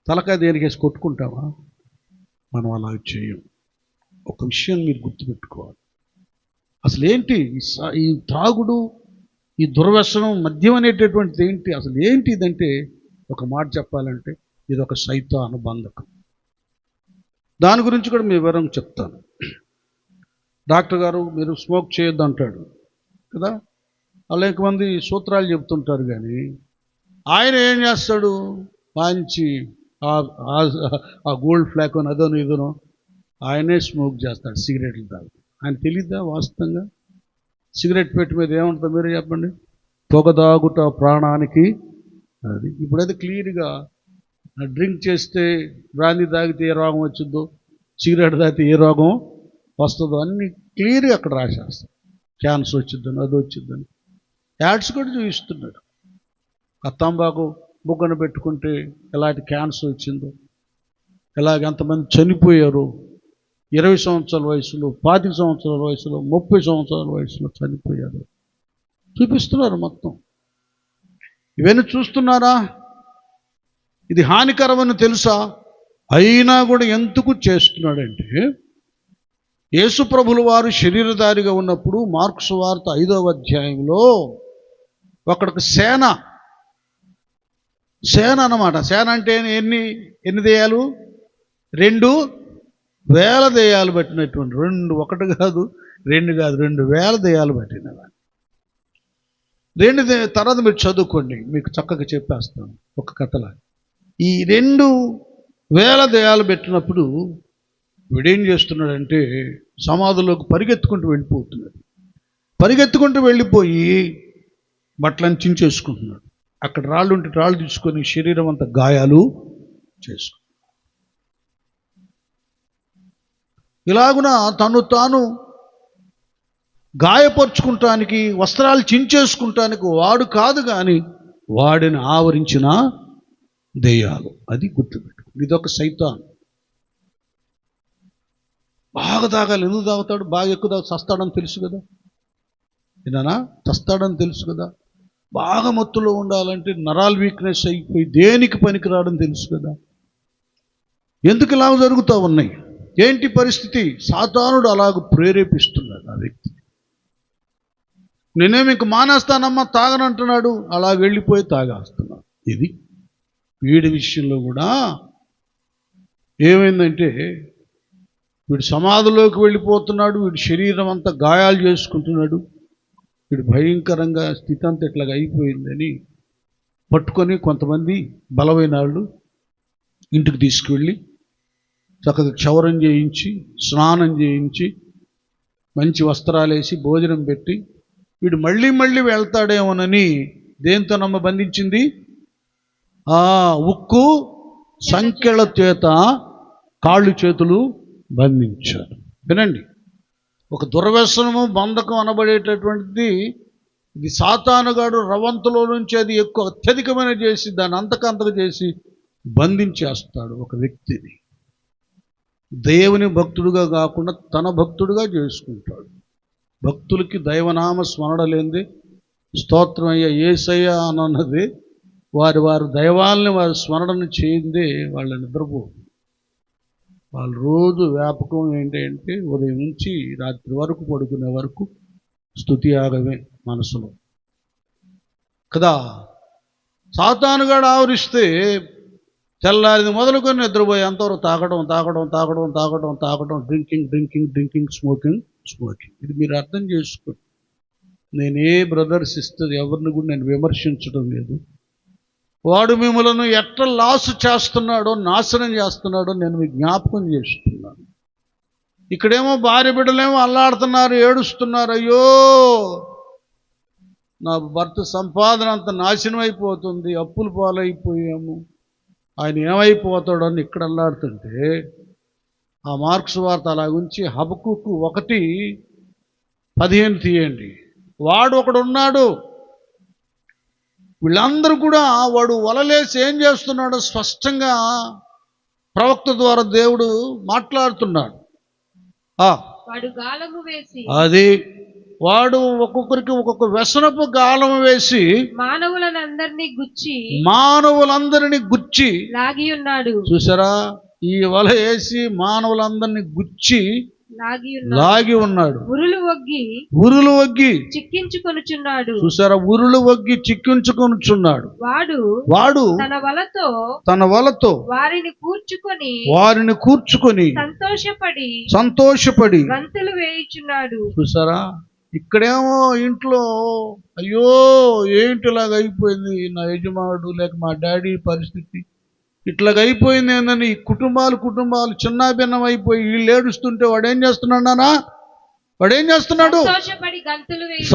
తలకాయ దేనికేసి కొట్టుకుంటామా? మనం అలా చేయం. ఒక విషయం మీరు గుర్తుపెట్టుకోవాలి. అసలు ఏంటి ఈ త్రాగుడు, ఈ దుర్వ్యసనం, మద్యం అనేటటువంటిది ఏంటి? అసలు ఏంటి ఇదంటే ఒక మాట చెప్పాలంటే ఇది ఒక సైతాను బంధకం. దాని గురించి కూడా మీ వివరంగా చెప్తాను. డాక్టర్ గారు మీరు స్మోక్ చేయొద్దు అంటాడు కదా, అనేక మంది సూత్రాలు చెప్తుంటారు. కానీ ఆయన ఏం చేస్తాడు? మంచి ఆ గోల్డ్ ఫ్లాక్ అని అదోను ఇదోనో ఆయనే స్మోక్ చేస్తాడు, సిగరెట్లు తాగుతాడు. ఆయన తెలీదా వాస్తవంగా? సిగరెట్ పెట్టి మీద ఏముంటుందో మీరు చెప్పండి. పొగ తాగుట ప్రాణానికి అది. ఇప్పుడైతే క్లియర్గా డ్రింక్ చేస్తే, బ్రాందీ తాగితే ఏ రోగం వచ్చిందో, సిగరెట్ తాగితే ఏ రోగం వస్తుందో అన్నీ క్లియర్గా అక్కడ రాసేస్తాం. క్యాన్సర్ వచ్చిద్దని, అది వచ్చిద్దని యాడ్స్ కూడా చూపిస్తున్నాడు. ఆ తంబాకు బుగ్గన పెట్టుకుంటే ఎలాంటి క్యాన్సర్ వచ్చిందో, ఎలాగ ఎంతమంది చనిపోయారు 20 సంవత్సరాల వయసులో, 25 సంవత్సరాల వయసులో, 30 సంవత్సరాల వయసులో చనిపోయారు చూపిస్తున్నారు మొత్తం. ఇవన్నీ చూస్తున్నారా? ఇది హానికరమని తెలుసా? అయినా కూడా ఎందుకు చేస్తున్నాడంటే, యేసు ప్రభుల వారు శరీరధారిగా ఉన్నప్పుడు మార్కు సువార్త 5వ అధ్యాయంలో ఒకడికి సేన అన్నమాట. సేన అంటే ఎన్ని దెయ్యాలు? 2,000 దెయ్యాలు పట్టినటువంటి, 1 కాదు 2 కాదు 2,000 దెయ్యాలు పట్టినవా. తర్వాత మీరు చదువుకోండి, మీకు చక్కగా చెప్పేస్తాను ఒక కథలా. ఈ 2,000 దెయ్యాలు పెట్టినప్పుడు వీడేం చేస్తున్నాడంటే సమాధిలోకి పరిగెత్తుకుంటూ వెళ్ళిపోతున్నాడు. పరిగెత్తుకుంటూ వెళ్ళిపోయి బట్టలను చించేసుకుంటున్నాడు. అక్కడ రాళ్ళు ఉంటే రాళ్ళు తీసుకొని శరీరం అంతా గాయాలు చేసుకుంటున్నాడు. ఇలాగున తను తాను గాయపరుచుకుంటానికి, వస్త్రాలు చించేసుకుంటానికి వాడు కాదు కానీ వాడిని ఆవరించిన దెయ్యాలు. అది గుర్తుపెట్టు. ఇదొక సైతాను. బాగా తాగాలి. ఎందుకు తాగుతాడు? బాగా ఎక్కువ తాగు చస్తాడని తెలుసు కదా. ఏనా చస్తాడని తెలుసు కదా. బాగా మత్తులో ఉండాలంటే నరాలు వీక్నెస్ అయిపోయి దేనికి పనికిరాడని తెలుసు కదా. ఎందుకు ఇలా జరుగుతూ ఉన్నాయి? ఏంటి పరిస్థితి? సాతానుడు అలాగ ప్రేరేపిస్తున్నాడు ఆ వ్యక్తి. నేనేమి ఇంక మానేస్తానమ్మా తాగనంటున్నాడు, అలా వెళ్ళిపోయి తాగేస్తున్నాడు. ఇది వీడి విషయంలో కూడా ఏమైందంటే వీడు సమాధిలోకి వెళ్ళిపోతున్నాడు, వీడి శరీరం అంతా గాయాలు చేసుకుంటున్నాడు, వీడు భయంకరంగా స్థితి అంతా ఇట్లాగా అయిపోయిందని పట్టుకొని కొంతమంది బలమైన వాళ్ళు ఇంటికి తీసుకువెళ్ళి చక్కగా క్షవరం చేయించి, స్నానం చేయించి, మంచి వస్త్రాలు వేసి, భోజనం పెట్టి, వీడు మళ్ళీ వెళ్తాడేమోనని దేంతో నమ్మ బంధించింది? ఉక్కు సంకెళ్ళ చేత కాళ్ళు చేతులు బంధించారు. వినండి, ఒక దుర్వ్యసనము, బంధకం అనబడేటటువంటిది ఇది సాతానుగాడు రవంతులో నుంచి అది ఎక్కువ అత్యధికమైన చేసి దాన్ని అంతకంతకు చేసి బంధించేస్తాడు ఒక వ్యక్తిని. దేవుని భక్తుడుగా కాకుండా తన భక్తుడుగా చేసుకుంటాడు. భక్తులకి దైవనామ స్మరణ లేనిది స్తోత్రమయ్య యేసయ్య అని అన్నది వారు దైవాలని వారు స్మరణను చేయిందే వాళ్ళ నిద్రపోరు. వాళ్ళు రోజు వ్యాపకం ఏంటంటే ఉదయం నుంచి రాత్రి వరకు పడుకునే వరకు స్తుతి యాగమే మనసులో కదా. సాతానుగాడు ఆవరిస్తే తెల్లారిది మొదలుకొని నిద్రపోయి అంతవరకు తాగడం, డ్రింకింగ్, స్మోకింగ్. ఇది మీరు అర్థం చేసుకోండి. నేనే బ్రదర్ సిస్టర్ ఎవరిని కూడా నేను విమర్శించడం లేదు. వాడు మిమ్మలను ఎట్లా లాస్ చేస్తున్నాడో, నాశనం చేస్తున్నాడో నేను మీకు జ్ఞాపకం చేస్తున్నాను. ఇక్కడేమో భార్య బిడ్డలేమో అల్లాడుతున్నారు, ఏడుస్తున్నారు. అయ్యో నా భర్త సంపాదన అంత నాశనం అయిపోతుంది, అప్పులు పాలైపోయాము, ఆయన ఏమైపోతాడో అని ఇక్కడ అల్లాడుతుంటే, ఆ మార్క్స్ వార్త అలా ఉంచి హబక్కుకు 1:15 తీయండి. వాడు ఒకడున్నాడు, వీళ్ళందరూ కూడా వాడు వలలేసి ఏం చేస్తున్నాడో స్పష్టంగా ప్రవక్త ద్వారా దేవుడు మాట్లాడుతున్నాడు. వాడు గాలము వేసి, అది వాడు ఒక్కొక్కరికి ఒక్కొక్క వ్యసనపు గాలం వేసి మానవులందరినీ గుచ్చి లాగి ఉన్నాడు. చూసారా, ఈ వల వేసి మానవులందరినీ గుచ్చి లాగి ఉన్నాడు. ఉరులు వగ్గి చిక్కించుకొనుచున్నాడు. చూసారా, ఉరులు వగ్గి చిక్కించుకొనుచున్నాడు. వాడు తన వలతో వారిని కూర్చుకొని సంతోషపడి గంతులు వేయుచున్నాడు. చూసారా, ఇక్కడేమో ఇంట్లో అయ్యో ఏంటిలాగ అయిపోయింది నా యజమానుడు లేక మా డాడీ పరిస్థితి ఇట్లాగ అయిపోయింది ఏందని కుటుంబాలు చిన్నాభిన్నం అయిపోయి వీళ్ళు ఏడుస్తుంటే వాడేం చేస్తున్నాడు?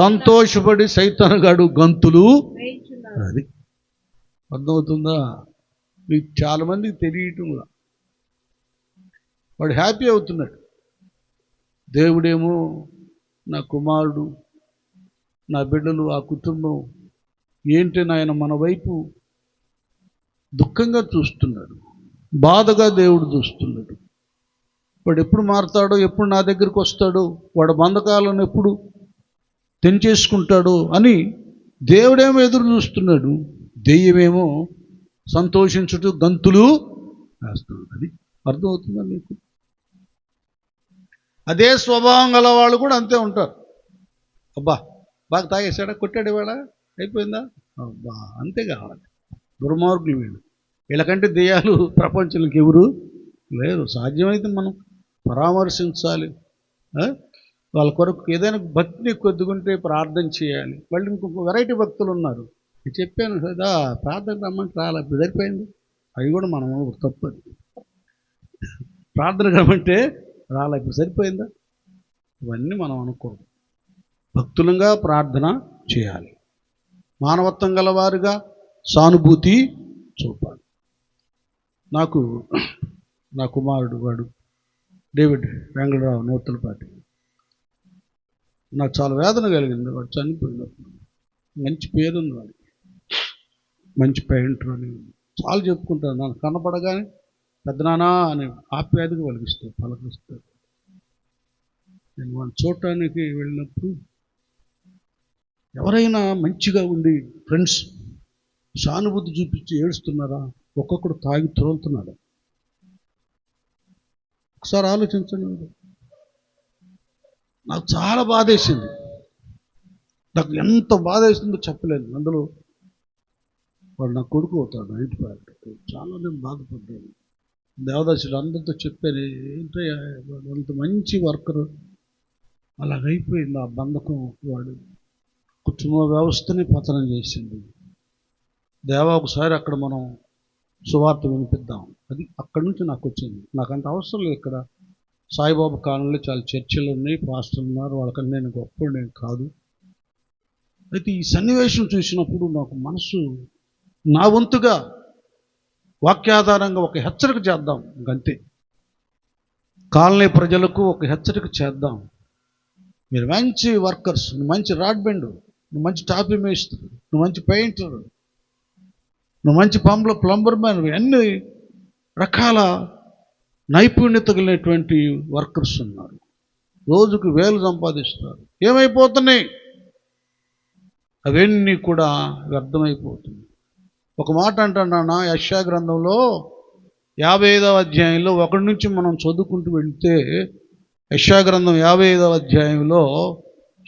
సంతోషపడి సైతానుగాడు గంతులు. అది అర్థమవుతుందా? మీకు చాలా మందికి తెలియటంలా వాడు హ్యాపీ అవుతున్నాడు. దేవుడేమో నా కుమారుడు, నా బిడ్డలు, ఆ కుటుంబం ఏంటి నాయన మన వైపు దుఃఖంగా చూస్తున్నాడు, బాధగా దేవుడు చూస్తున్నాడు. వాడు ఎప్పుడు మారుతాడో, ఎప్పుడు నా దగ్గరికి వస్తాడో, వాడు బంధకాలను ఎప్పుడు తెంచేసుకుంటాడో అని దేవుడేమో ఎదురు చూస్తున్నాడు, దెయ్యమేమో సంతోషించుటూ గంతులు వేస్తున్నాడు. అది అర్థమవుతుందా మీకు? అదే స్వభావం గల వాళ్ళు కూడా అంతే ఉంటారు. అబ్బా బాగా తాగేసాడా, కొట్టాడు, ఇవాళ అయిపోయిందా, అబ్బా అంతే కావాలి. దుర్మార్గులు వీళ్ళకంటే దెయ్యాలు ప్రపంచానికి ఎవరు లేరు. సాధ్యమైతే మనం పరామర్శించాలి, వాళ్ళ కొరకు ఏదైనా భక్తిని కొద్దుకుంటే ప్రార్థన చేయాలి. వాళ్ళు ఇంకొక వెరైటీ భక్తులు ఉన్నారు, చెప్పాను కదా, ప్రార్థన రమ్మంటే రాలే, ఇప్పుడు సరిపోయింది. అవి కూడా మనం తప్పదు. ప్రార్థన రమ్మంటే రాలే, ఇప్పుడు సరిపోయిందా, ఇవన్నీ మనం అనుకోదు. భక్తులంగా ప్రార్థన చేయాలి, మానవత్వం గలవారుగా సానుభూతి చూపాలి. నాకు నా కుమారుడు వాడు డేవిడ్ వెంకటరావు నూతలపాటి, నాకు చాలా వేదన కలిగింది. వాడు చనిపోయినప్పుడు మంచి పేరుంది వాడికి, మంచి పెయింటర్ అని చాలా చెప్పుకుంటాను. నాకు కనపడగానే పెద్దనానా అని ఆప్యాయతగా పలకరిస్తాడు. నేను వాడిని చూడటానికి వెళ్ళినప్పుడు ఎవరైనా మంచిగా ఉండి ఫ్రెండ్స్ సానుభూతి చూపించి ఏడుస్తున్నారా? ఒక్కొక్కడు తాగి త్రోలుతున్నాడు. ఒకసారి ఆలోచించండి. నాకు చాలా బాధేసింది, నాకు ఎంత బాధేసిందో చెప్పలేదు. అందులో వాడు నా కొడుకు అవుతాడు, 95. చాలా నేను బాధపడ్డాను. దేవదాసుడు అందరితో చెప్పాను, ఏంటో అంత మంచి వర్కరు అలాగైపోయింది. ఆ బంధకం వాడు కుటుంబ వ్యవస్థని పతనం చేసింది. దేవా ఒకసారి అక్కడ మనం సువార్త వినిపిద్దాం. అది అక్కడి నుంచి నాకు వచ్చింది. నాకంత అవసరం లేదు. ఇక్కడ సాయిబాబా కాలనీలో చాలా చర్చిలు ఉన్నాయి, పాస్టర్లు ఉన్నారు, వాళ్ళకన్నా నేను గొప్ప నేను కాదు. అయితే ఈ సన్నివేశం చూసినప్పుడు నాకు మనసు నా వంతుగా వాక్యాధారంగా ఒక హెచ్చరిక చేద్దాం, అంతే. కాలనీ ప్రజలకు ఒక హెచ్చరిక చేద్దాం. మీరు మంచి వర్కర్స్, నువ్వు మంచి రాడ్ బెండు, నువ్వు మంచి టాపీ మేస్త్రి, నువ్వు మంచి పెయింటర్, నువ్వు మంచి ప్లంబర్ మ్యాన్, అన్ని రకాల నైపుణ్యత కలిగినటువంటి వర్కర్స్ ఉన్నారు. రోజుకు 1000 సంపాదిస్తారు. ఏమైపోతున్నాయి? అవన్నీ కూడా వ్యర్థమైపోతుంది. ఒక మాట అంటున్నాను, యెషయా గ్రంథంలో 55వ అధ్యాయంలో 1 నుంచి మనం చదువుకుంటూ వెళ్తే, యెషయా గ్రంథం 55వ అధ్యాయంలో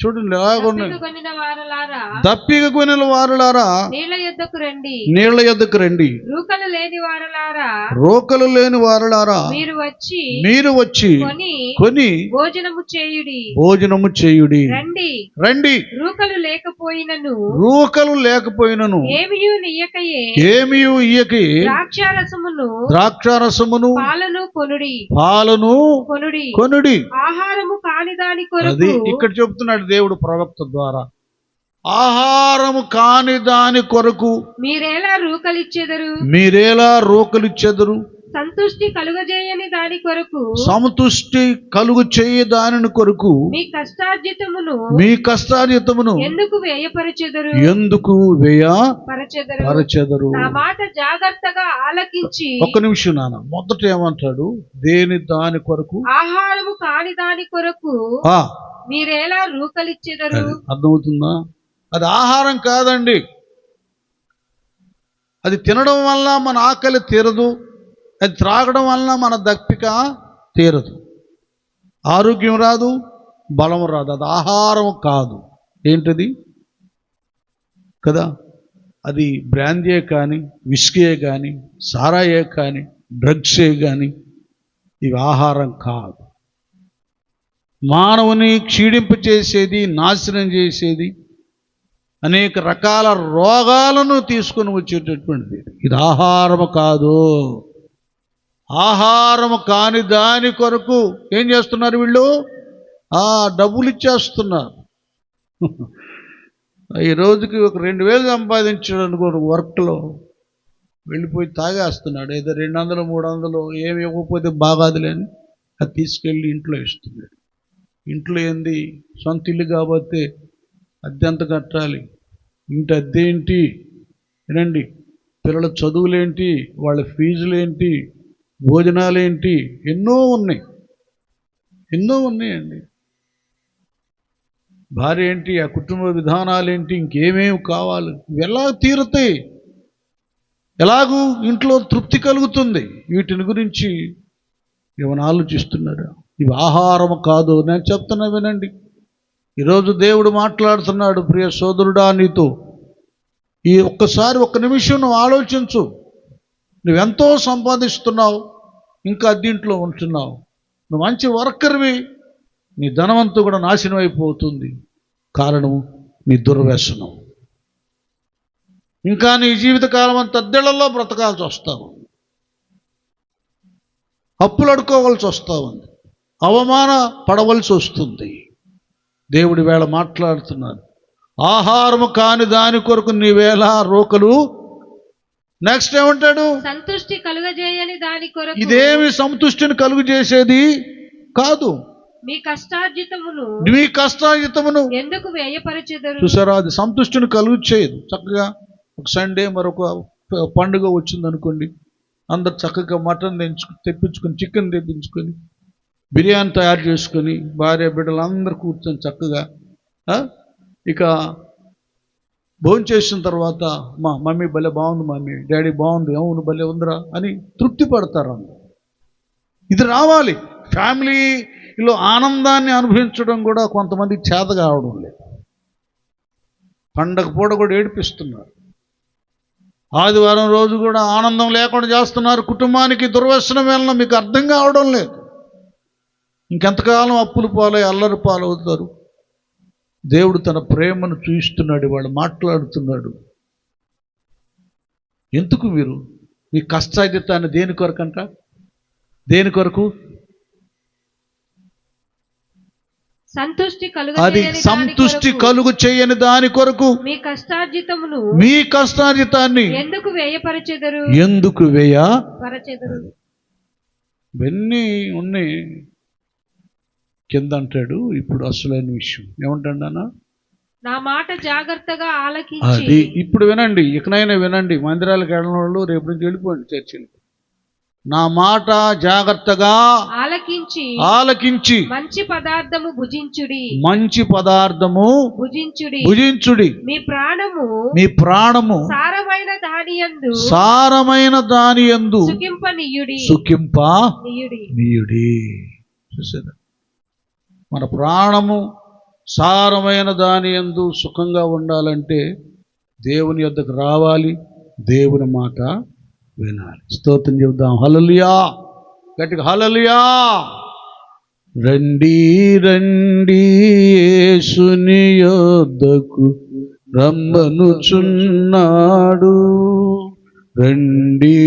చూడండి ఎలాగున్నాయి. కొనిన వారలారా, దప్పిక కొనిన వారులారా, నీళ్ల యొద్దకు రండి. నీళ్ల యొద్దకు రండి. రూకలు లేని వారలారా, రోకలు లేని వారులారా, మీరు వచ్చి కొని భోజనము చేయుడి. భోజనము చేయుడి. రండి. రండి. రూకలు లేకపోయినను ఏమియు ఇయ్యకయే ద్రాక్షారసమును పాలను కొనుడి. ఆహారము కాని దాని కొరకు. అది ఇక్కడ చెప్తున్నాడు దేవుడు ప్రవక్త ద్వారా. ఆహారము కాని దాని కొరకు మీరేలా రూకలిచ్చెదరు. సంతుష్టి కలుగజేయని దాని కొరకు. సంతుష్టి కలుగు చేయ దాని కొరకు మీ కష్టార్జితమును ఎందుకు వ్యయపరచెదరు. నా మాట జాగ్రత్తగా ఆలకించి. ఒక్క నిమిషం నాన్న, మొదట ఏమంటాడు? దాని కొరకు, ఆహారము కాని దాని కొరకు మీరేలా రూకలిచ్చెదరు. అర్థమవుతుందా? అది ఆహారం కాదండి. అది తినడం వల్ల మన ఆకలి తీరదు. అది త్రాగడం వలన మన దప్పిక తీరదు. ఆరోగ్యం రాదు, బలం రాదు. అది ఆహారం కాదు. ఏంటది కదా? అది బ్రాందీయే కానీ, విస్కీయే కానీ, సారాయే కానీ, డ్రగ్సే కానీ, ఇవి ఆహారం కాదు. మానవుని క్షీణింప చేసేది, నాశనం చేసేది, అనేక రకాల రోగాలను తీసుకొని వచ్చేటటువంటిది. ఇది ఆహారము కాదు. ఆహారము కాని దాని కొరకు ఏం చేస్తున్నారు వీళ్ళు? డబ్బులు ఇచ్చేస్తున్నారు. ఈ రోజుకి ఒక 2000 సంపాదించాడు అనుకోండి, వర్క్లో వెళ్ళిపోయి తాగేస్తున్నాడు. ఏదో 200 300 ఏమి ఇవ్వకపోతే బాగాదులేని అది తీసుకెళ్ళి ఇంట్లో ఇస్తున్నాడు. ఇంట్లో ఏంది? సొంత ఇల్లు కాబట్టి అద్దె ఎంత కట్టాలి, ఇంటి అద్దె ఏంటి, వినండి, పిల్లల చదువులేంటి, వాళ్ళ ఫీజులేంటి, భోజనాలేంటి, ఎన్నో ఉన్నాయండి. భార్య ఏంటి, ఆ కుటుంబ విధానాలేంటి, ఇంకేమేమి కావాలి, ఇవి ఎలా తీరుతాయి, ఎలాగూ ఇంట్లో తృప్తి కలుగుతుంది? వీటిని గురించి ఏమైనా ఆలోచిస్తున్నారా? ఇవి ఆహారం కాదు. నేను చెప్తున్నా వినండి. ఈరోజు దేవుడు మాట్లాడుతున్నాడు. ప్రియ సోదరుడా, నీతో ఈ ఒక్క నిమిషం నువ్వు ఆలోచించు. నువ్వెంతో సంపాదిస్తున్నావు, ఇంకా దీంట్లో ఉంటున్నావు. నువ్వు మంచి వర్కర్వి, నీ ధనవంతు కూడా నాశనం అయిపోతుంది. కారణం నీ దుర్వ్యసనం. ఇంకా నీ జీవితకాలం అంత అద్దెళ్లలో బ్రతకాల్సి వస్తావు, అప్పులు అడుకోవాల్సి వస్తావు, అవమాన పడవలసి వస్తుంది. దేవుడి వేళ మాట్లాడుతున్నాడు. ఆహారము కాని దాని కొరకు నీవేళ రోకలు. నెక్స్ట్ ఏమంటాడు? సంతుష్టి కలుగజేయని దాని కొరకు. ఇదేమి సంతుష్టిని కలుగు చేసేది కాదు. మీ కష్టార్జితమును ఎందుకు వ్యయపరచెదరు. చూసారా? అది సంతుష్టిని కలుగు చేయదు. చక్కగా ఒక సండే మరొక పండుగ వచ్చింది అనుకోండి, అందరు చక్కగా మటన్ తెప్పించుకొని, చికెన్ తెప్పించుకొని, బిర్యానీ తయారు చేసుకొని, భార్య బిడ్డలు అందరూ కూర్చొని చక్కగా ఇక భోంచేసిన తర్వాత మా మమ్మీ భలే బాగుంది, మమ్మీ డాడీ బాగుంది, అవును భలే ఉందిరా అని తృప్తి పడతారు. ఇది రావాలి. ఫ్యామిలీలో ఆనందాన్ని అనుభవించడం కూడా కొంతమంది చేత కావడం లేదు. పండగ పూట కూడా ఏడిపిస్తున్నారు. ఆదివారం రోజు కూడా ఆనందం లేకుండా చేస్తున్నారు. కుటుంబానికి దుర్వ్యసనం వలన మీకు అర్థం కావడం లేదు. ఇంకెంతకాలం అప్పులు పాలై అల్లరి పాలవుతారు. దేవుడు తన ప్రేమను చూయిస్తున్నాడు, వాళ్ళు మాట్లాడుతున్నాడు. ఎందుకు మీరు మీ కష్టార్జితాన్ని దేని కొరకంట? దేని కొరకు? అది సంతుష్టి కలుగు చేయని దాని కొరకు. మీ కష్టార్జితాన్ని ఎందుకు వ్యయపరచెదరు. ఇవన్నీ ఉన్నాయి కింద అంటాడు. ఇప్పుడు అసలైన విషయం ఏమంటాడు అన్న? నా మాట జాగ్రత్తగా ఆలకించి. అది ఇప్పుడు వినండి, ఇకనైనా వినండి. మందిరాలకు వెళ్ళిన వాళ్ళు రేపు నుంచి వెళ్ళిపోండి చర్చిలు. నా మాట జాగ్రత్తగా ఆలకించి మంచి పదార్థము భుజించుడి. మీ ప్రాణము సారమైన దానియందు సుఖింపనీయుడి. చూసారా? మన ప్రాణము సారమైన దాని యందు సుఖంగా ఉండాలంటే దేవుని యొద్దకు రావాలి, దేవుని మాట వినాలి. స్తోత్రం చెబుదాం. హల్లెలూయా, గట్టిగా హల్లెలూయా. రండి రండి యేసుని యొద్దకు రమ్మనుచున్నాడు, రండి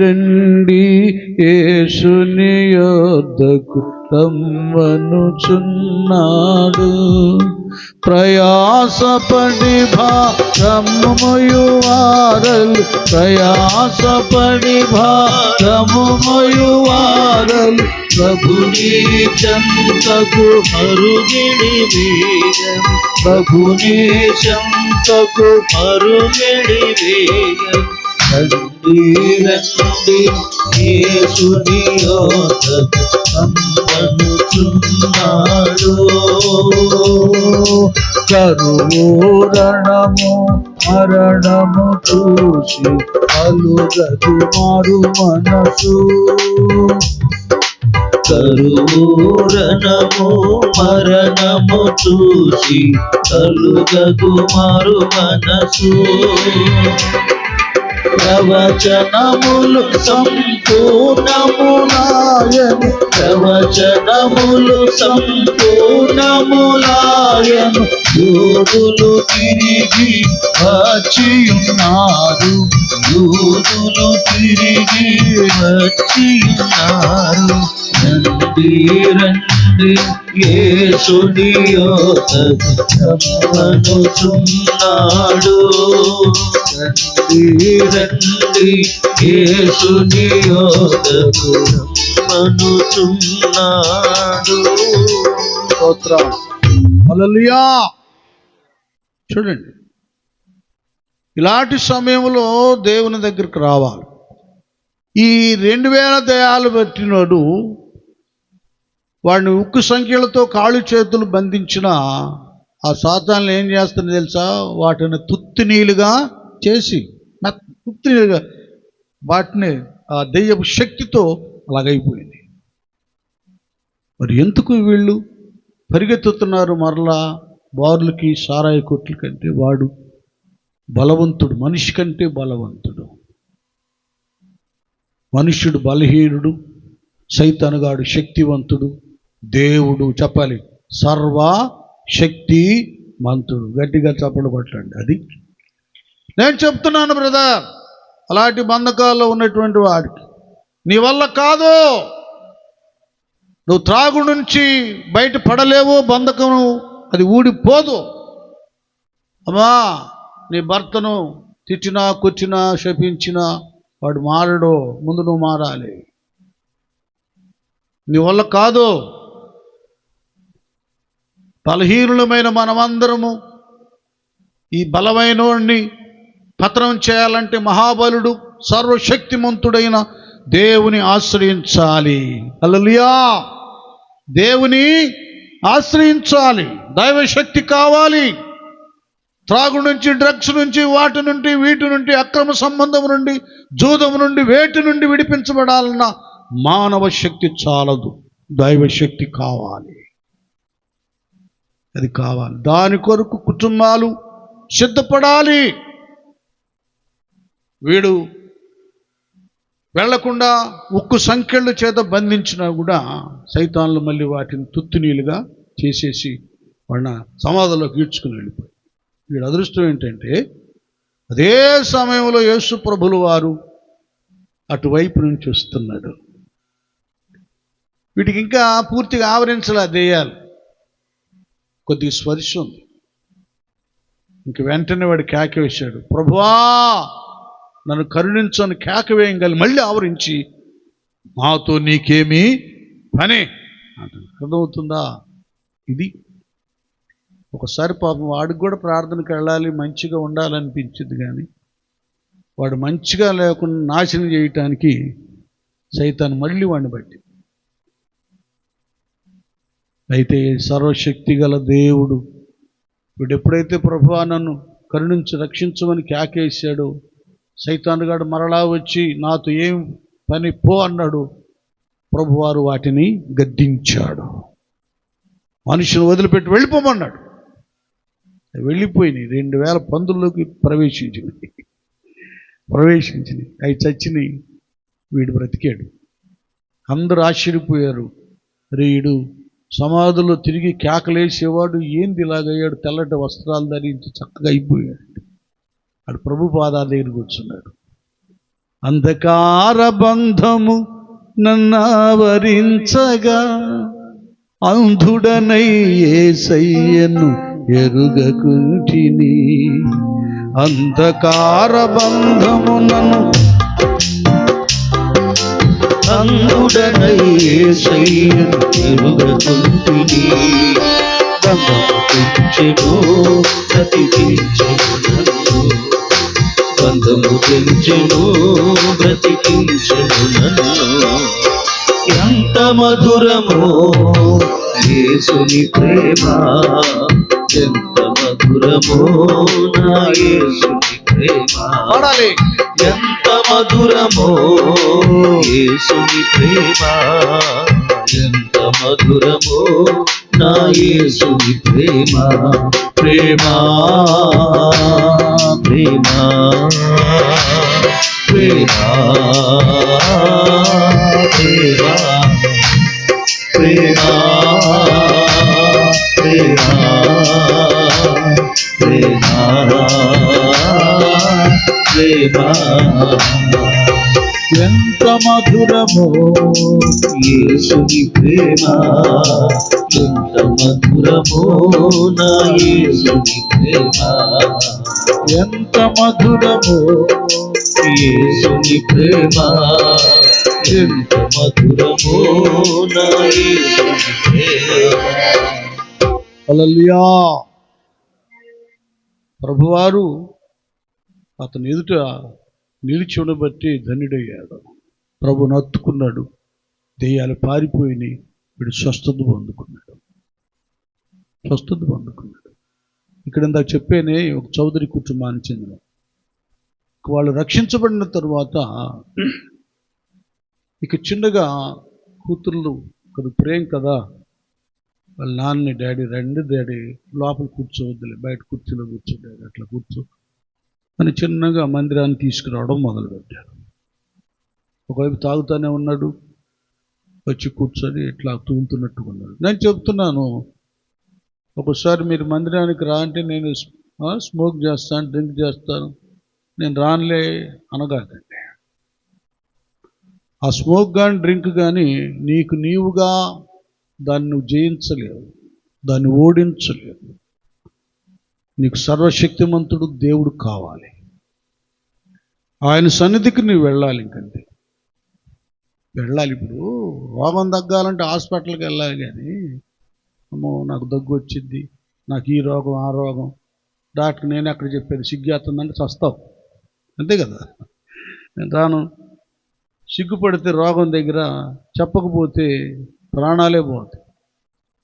రండి యేసుని యొద్దకు రమ్మనుచున్నాడు. ప్రయాసపడి భారముమోయువారలు, ప్రయాసపడి భారముమోయువారలు, ప్రభుని చెంతకు మరుగిడి వేగము, ప్రభుని చెంతకు మరుగిడి వేగము. రండి రండి యేసుని యొద్దకు రమ్మనుచున్నాడు. కరుణము మరణము చూసి కలుగదు మారు మనసు, కరుణము మరణము చూసి కలుగదు మారు మనసు. ప్రవచనములు సంపూర్ణములాయను, ప్రవచనములు సంపూర్ణములాయను, యూదులు తిరిగి వచ్చియున్నారు, యూదులు తిరిగి వచ్చియున్నారు. రండి రండి యేసుని యొద్దకు రమ్మనుచున్నాడు, రండి రండి యేసుని యొద్దకు రమ్మనుచున్నాడు. స్తోత్రం. హల్లెలూయా. చూడండి, ఇలాంటి సమయంలో దేవుని దగ్గరికి రావాలి. ఈ 2000 దయాలు పెట్టినోడు వాడిని ఉక్కు సంఖ్యలతో కాళ్ళు చేతులు బంధించిన ఆ సాతాను ఏం చేస్తుందో తెలుసా? వాటిని తుత్తినీలుగా చేసి, తుత్తినీలుగా వాటిని ఆ దెయ్యపు శక్తితో అలాగైపోయింది. మరి ఎందుకు వీళ్ళు పరిగెత్తుతున్నారు మరలా బారులకి, సారాయి కొట్ల కంటే? వాడు బలవంతుడు, మనిషి కంటే బలవంతుడు. మనుష్యుడు బలహీనుడు, సైతానుగాడు శక్తివంతుడు, దేవుడు చెప్పాలి సర్వ శక్తి మంతుడు. గట్టిగా చప్పలు కొట్టండి. అది నేను చెప్తున్నాను బ్రదర్. అలాంటి బంధకాల్లో ఉన్నటువంటి వాడికి నీ వల్ల కాదు, నువ్వు త్రాగు నుంచి బయట పడలేవు, బంధకం అది ఊడిపోదు. అమ్మా, నీ భర్తను తిట్టినా, కొట్టినా, శపించినా వాడు మారడు. ముందు నువ్వు మారాలి. నీ వల్ల కాదు. బలహీనులమైన మనమందరము ఈ బలమైనోడిని పతనం చేయాలంటే మహాబలుడు, సర్వశక్తిమంతుడైన దేవుని ఆశ్రయించాలి. హల్లెలూయా. దేవుని ఆశ్రయించాలి. దైవశక్తి కావాలి. త్రాగు నుంచి, డ్రగ్స్ నుంచి, వాటి నుండి, వీటి నుండి, అక్రమ సంబంధం నుండి, జూదం నుండి, వేటి నుండి విడిపించబడాలన్న మానవ శక్తి చాలదు, దైవశక్తి కావాలి. అది కావాలి. దాని కొరకు కుటుంబాలు సిద్ధపడాలి. వీడు వెళ్లకుండా ఉక్కు సంఖ్యల చేత బంధించినా కూడా సైతాన్లు మళ్ళీ వాటిని తుత్తునీలుగా చేసేసి వాళ్ళ సమాధిలోకి ఈడ్చుకుని వెళ్ళిపోయి. వీడి అదృష్టం ఏంటంటే అదే సమయంలో యేసు ప్రభులు వారు అటువైపు నుంచి వస్తున్నాడు. వీటికి ఇంకా పూర్తిగా ఆవరించలా దెయ్యాలు, కొద్దిగా స్పర్శ ఉంది. ఇంక వెంటనే వాడు కేక వేశాడు, ప్రభువా నన్ను కరుణించని కేక వేయగలి మళ్ళీ ఆవరించి నాతో నీకేమీ పని అంటాడు. అర్థమవుతుందా? ఇది ఒకసారి పాపం వాడికి కూడా ప్రార్థనకు వెళ్ళాలి, మంచిగా ఉండాలనిపించింది, కానీ వాడు మంచిగా లేకుండా నాశనం చేయటానికి సైతాను మళ్ళీ వాడిని బట్టి. అయితే సర్వశక్తి గల దేవుడు వీడు ఎప్పుడైతే ప్రభువా నన్ను కరుణించి రక్షించమని కేకేశాడో, సైతానుగాడు మరలా వచ్చి నాతో ఏం పని పో అన్నాడు. ప్రభువారు వాటిని గద్దించాడు. మనిషిని వదిలిపెట్టి వెళ్ళిపోమన్నాడు. వెళ్ళిపోయినాయి. 2000 పందుల్లోకి ప్రవేశించినాయి. అవి చచ్చినాయి. వీడు బ్రతికాడు. అందరూ ఆశ్చర్యపోయారు. వీడు సమాధిలో తిరిగి కేకలేసేవాడు, ఏంది ఇలాగయ్యాడు, తెల్లటి వస్త్రాలు ధరించి చక్కగా అయిపోయాడు. అడు ప్రభు పాదాల దగ్గర కూర్చున్నాడు. అంధకార బంధము నన్నావరించగా అంధుడనై యేసయ్యను ఎరుగకుంటిని. అంధకార బంధము నన్ను అంధుడనై యేసయ్యను ఎరుగకుంటిని. బంధము తెంచెను బ్రతికించెను నన్ను. ఎంత మధురమో యేసుని ప్రేమ, ఎంత మధురమో నా యేసుని ప్రేమ. ఎంత మధురమో యేసుని ప్రేమ, ఎంత మధురమో నా యేసుని ప్రేమ. ప్రేమ ప్రేమ ప్రేమ ప్రేమ ప్రేమ ప్రేమ ప్రేమ ప్రేమ. ఎంత మధురమో యేసుని ప్రేమ, ఎంత మధురమో నా యేసుని ప్రేమ. ఎంత మధురమో యేసుని ప్రేమ, ఎంత మధురమో నా యేసుని ప్రేమ. హల్లెలూయా. ప్రభువారు అతని ఎదుట నిలిచి ఉండబట్టి ధన్యుడయ్యాడు. ప్రభుని హత్తుకున్నాడు. దెయ్యాలు పారిపోయినాయి. వీడు స్వస్థత పొందుకున్నాడు. ఇక్కడ ఇందాక చెప్పేనే ఒక చౌదరి కుటుంబానికి చెందిన వాళ్ళు రక్షించబడిన తర్వాత ఇక చిన్నగా కూతుర్లు కొద్ది ప్రేమ కదా, వాళ్ళ నాన్నని, డాడీ రండి డాడీ లోపల కూర్చోవద్దులే, బయట కుర్చీలో కూర్చో డాడీ, అట్లా కూర్చో అని చిన్నగా మందిరాన్ని తీసుకురావడం మొదలుపెట్టారు. ఒకవైపు తాగుతూనే ఉన్నాడు, వచ్చి కూర్చొని ఇట్లా తూలుతున్నట్టుగా ఉన్నాడు. నేను చెప్తున్నాను, ఒకసారి మీరు మందిరానికి రా అంటే నేను స్మోక్ చేస్తాను, డ్రింక్ చేస్తాను, నేను రానులే అనగాకండి. ఆ స్మోక్ కానీ డ్రింక్ కానీ నీకు నీవుగా దాన్ని నువ్వు జయించలేవు, దాన్ని ఓడించలేవు. నీకు సర్వశక్తిమంతుడు దేవుడు కావాలి. ఆయన సన్నిధికి నువ్వు వెళ్ళాలి. ఇంకంతే వెళ్ళాలి. ఇప్పుడు రోగం తగ్గాలంటే హాస్పిటల్కి వెళ్ళాలి, కానీ అమ్మో నాకు దగ్గు వచ్చింది, నాకు ఈ రోగం ఆ రోగం, డాక్టర్ నేను ఎక్కడ చెప్పేది, సిగ్గేస్తుందంటే చస్తావు, అంతే కదా. నేను రాను. సిగ్గుపడితే రోగం దగ్గర చెప్పకపోతే ప్రాణాలే పోతాయి.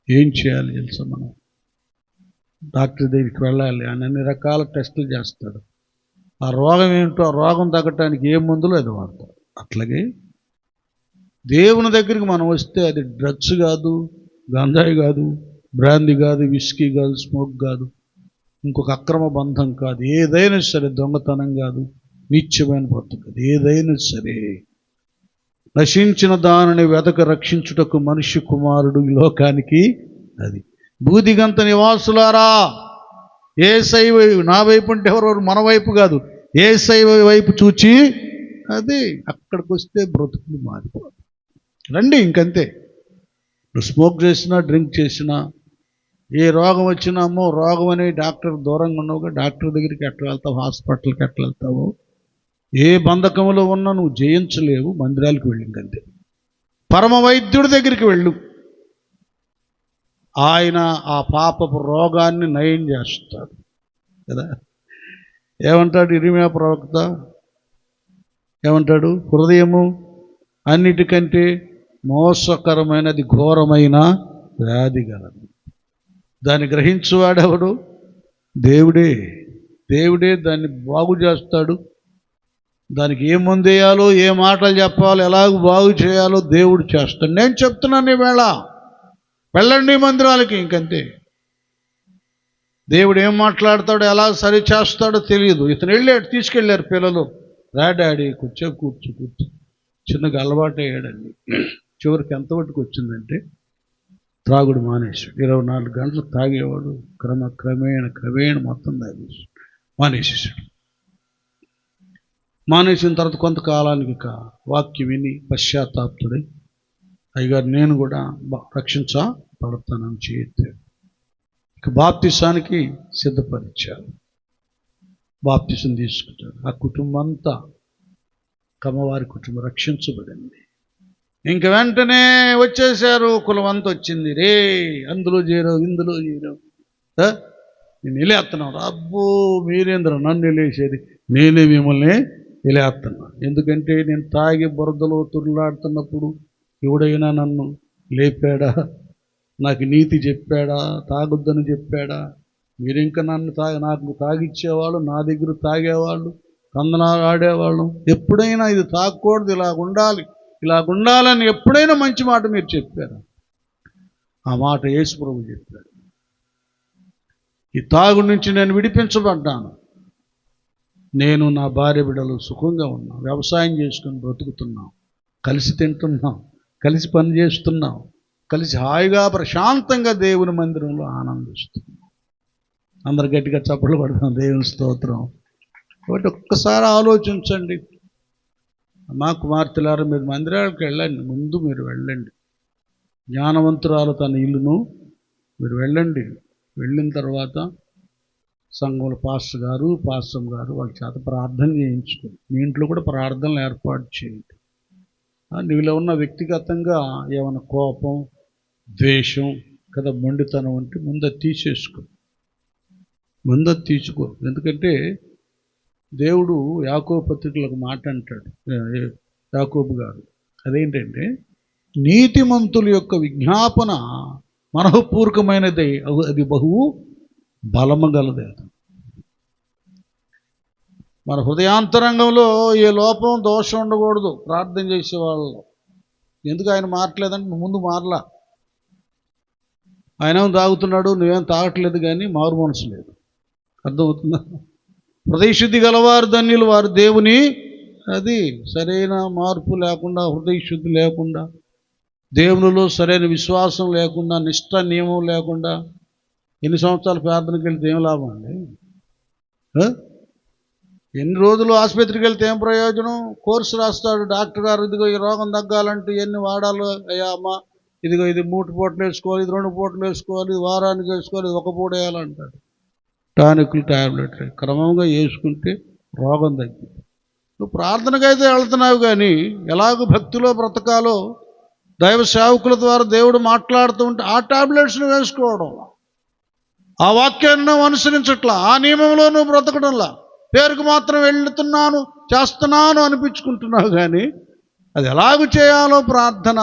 ఏం చేయాలి తెలుసా, మనం డాక్టర్ దగ్గరికి వెళ్ళాలి. ఆయన అన్ని రకాల టెస్టులు చేస్తాడు. ఆ రోగం ఏంటో, ఆ రోగం తగ్గటానికి ఏ మందులో అది వాడతాడు. అట్లాగే దేవుని దగ్గరికి మనం వస్తే అది డ్రగ్స్ కాదు, గంజాయి కాదు, బ్రాందీ కాదు, విస్కీ కాదు, స్మోక్ కాదు, ఇంకొక అక్రమ బంధం కాదు, ఏదైనా సరే, దొంగతనం కాదు, నిత్యమైన బ్రతుకు కాదు, ఏదైనా సరే నశించిన దానిని వెతక రక్షించుటకు మనిషి కుమారుడు ఈ లోకానికి అది. బూదిగంత నివాసులారా, యేసై నా వైపు అంటే ఎవరెవరు, మన వైపు కాదు, యేసై వైపు చూచి అదే అక్కడికి వస్తే బ్రతుకులు మారిపోదు. రండి, ఇంకంతే. స్మోక్ చేసినా, డ్రింక్ చేసినా, ఏ రోగం వచ్చినా, అమ్మో రోగం అనే డాక్టర్ దూరంగా ఉన్నావుగా, డాక్టర్ దగ్గరికి ఎట్లా వెళ్తావు, హాస్పిటల్కి ఎట్లా వెళ్తావు, ఏ బంధకంలో ఉన్నా నువ్వు జయించలేవు. మందిరాలకు వెళ్ళి ఇంకంతే. పరమ వైద్యుడి దగ్గరికి వెళ్ళు. ఆయన ఆ పాపపు రోగాన్ని నయం చేస్తాడు కదా. ఏమంటాడు ఇర్మియా ప్రవక్త? ఏమంటాడు? హృదయము అన్నిటికంటే మోసకరమైనది, ఘోరమైన వ్యాధి గలదు. దాన్ని గ్రహించువాడెవడు? దేవుడే. దేవుడే దాన్ని బాగు చేస్తాడు. దానికి ఏ మందు వేయాలో, ఏ మాటలు చెప్పాలో, ఎలాగ బాగు చేయాలో దేవుడు చేస్తాడు. నేను చెప్తున్నాను ఈవేళ, వెళ్ళండి మందిరాలకి, ఇంకంతే. దేవుడు ఏం మాట్లాడతాడో ఎలా సరి చేస్తాడో తెలియదు. ఇతను వెళ్ళాడు, తీసుకెళ్ళారు పిల్లలు. రా డాడీ కూర్చో చిన్నగా అలవాటు అయ్యాడండి. చివరికి ఎంతవరకు వచ్చిందంటే త్రాగుడు మానేశాడు. 24 గంటలు తాగేవాడు, క్రమేణ మొత్తం మానేసేసాడు. మానేసిన తర్వాత కొంతకాలానికి వాక్యం విని పశ్చాత్తాపుడై, అయ్యగారు నేను కూడా రక్షించబడతానని చేయొద్దాడు. ఇక బాప్తిసానికి సిద్ధపరిచారు. బాప్తిసం తీసుకుంటారు. ఆ కుటుంబం అంతా, కమ్మవారి కుటుంబం రక్షించబడింది. ఇంక వెంటనే వచ్చేసారు, కులం అంతా వచ్చింది. రే అందులో చేరావు, ఇందులో చేరావు, నేను వెళ్ళేస్తున్నాను. అబ్బో మీరేంద్ర నన్ను వెళ్ళేసేది, నేనే మిమ్మల్ని వెళ్ళేస్తున్నాను. ఎందుకంటే నేను తాగి బురదలో తుర్లాడుతున్నప్పుడు ఎవడైనా నన్ను లేపాడా, నాకు నీతి చెప్పాడా, తాగొద్దని చెప్పాడా? మీరు ఇంకా నన్ను నాకు తాగిచ్చేవాళ్ళు, నా దగ్గర తాగేవాళ్ళు, కందనాలు ఆడేవాళ్ళు. ఎప్పుడైనా ఇది తాగకూడదు, ఇలాగుండాలని ఎప్పుడైనా మంచి మాట మీరు చెప్పారా? ఆ మాట యేసు ప్రభువు చెప్పాడు. ఈ తాగు నుంచి నేను విడిపించబడ్డాను. నేను నా భార్య బిడ్డలు సుఖంగా ఉన్నాం, వ్యవసాయం చేసుకుని బ్రతుకుతున్నాం, కలిసి తింటున్నాం, కలిసి పని చేస్తున్నాం, కలిసి హాయిగా ప్రశాంతంగా దేవుని మందిరంలో ఆనందిస్తున్నాం. అందరు గట్టిగా చప్పట్లు పడతాం, దేవుని స్తోత్రం. కాబట్టి ఒక్కసారి ఆలోచించండి. మా కుమార్తెలారా, మీరు మందిరాలకు వెళ్ళండి, ముందు మీరు వెళ్ళండి. జ్ఞానవంతురాలు తన ఇల్లును మీరు వెళ్ళండి. వెళ్ళిన తర్వాత సంఘంలో పాస్టర్ గారు వాళ్ళ చేత ప్రార్థన చేయించుకోండి. మీ ఇంట్లో కూడా ప్రార్థనలు ఏర్పాటు చేయండి. నీలో ఉన్న వ్యక్తిగతంగా ఏమైనా కోపం, ద్వేషం కదా, మొండితనం అంటే ముందు తీసేసుకో. ఎందుకంటే దేవుడు యాకోబు పత్రికలో ఒక మాట అంటాడు, యాకోబు గారు. అదేంటంటే నీతిమంతుల యొక్క విజ్ఞాపన మనఃపూర్వకమైనది, అది బహు బలము గలదే. మన హృదయాంతరంగంలో ఏ లోపం, దోషం ఉండకూడదు ప్రార్థన చేసేవాళ్ళు. ఎందుకు ఆయన మారట్లేదంటే ముందు మారలా. ఆయన తాగుతున్నాడు, నువ్వేం తాగట్లేదు, కానీ మారు మనసు లేదు. అర్థమవుతుందా? హృదయశుద్ధి గలవారు ధన్యులు, వారు దేవుని. అది సరైన మార్పు లేకుండా, హృదయశుద్ధి లేకుండా, దేవునిలో సరైన విశ్వాసం లేకుండా, నిష్ఠ నియమం లేకుండా ఎన్ని సంవత్సరాలు ప్రార్థనకి వెళ్తే ఏం లాభం అండి? ఎన్ని రోజులు ఆసుపత్రికి వెళ్తే ఏం ప్రయోజనం? కోర్సు రాస్తాడు డాక్టర్ గారు, ఇదిగో ఈ రోగం తగ్గాలంటే ఎన్ని వాడాలో, అయ్యా అమ్మ ఇదిగో ఇది 3 పూటలు వేసుకోవాలి, ఇది 2 పూటలు వేసుకోవాలి, ఇది వారానికి వేసుకోవాలి, ఇది 1 పూట వేయాలంటాడు. టానిక్లు, టాబ్లెట్లు క్రమంగా వేసుకుంటే రోగం తగ్గింది. నువ్వు ప్రార్థనకైతే వెళ్తున్నావు, కానీ ఎలాగో భక్తిలో బ్రతకాలో దైవ సేవకుల ద్వారా దేవుడు మాట్లాడుతూ ఉంటే ఆ టాబ్లెట్స్ను వేసుకోవడం, ఆ వాక్యాన్ని నువ్వు అనుసరించట్లా, ఆ నియమంలో నువ్వు బ్రతకడంలా, పేరుకు మాత్రం వెళ్తున్నాను చేస్తున్నాను అనిపించుకుంటున్నావు. కానీ అది ఎలాగూ చేయాలో ప్రార్థన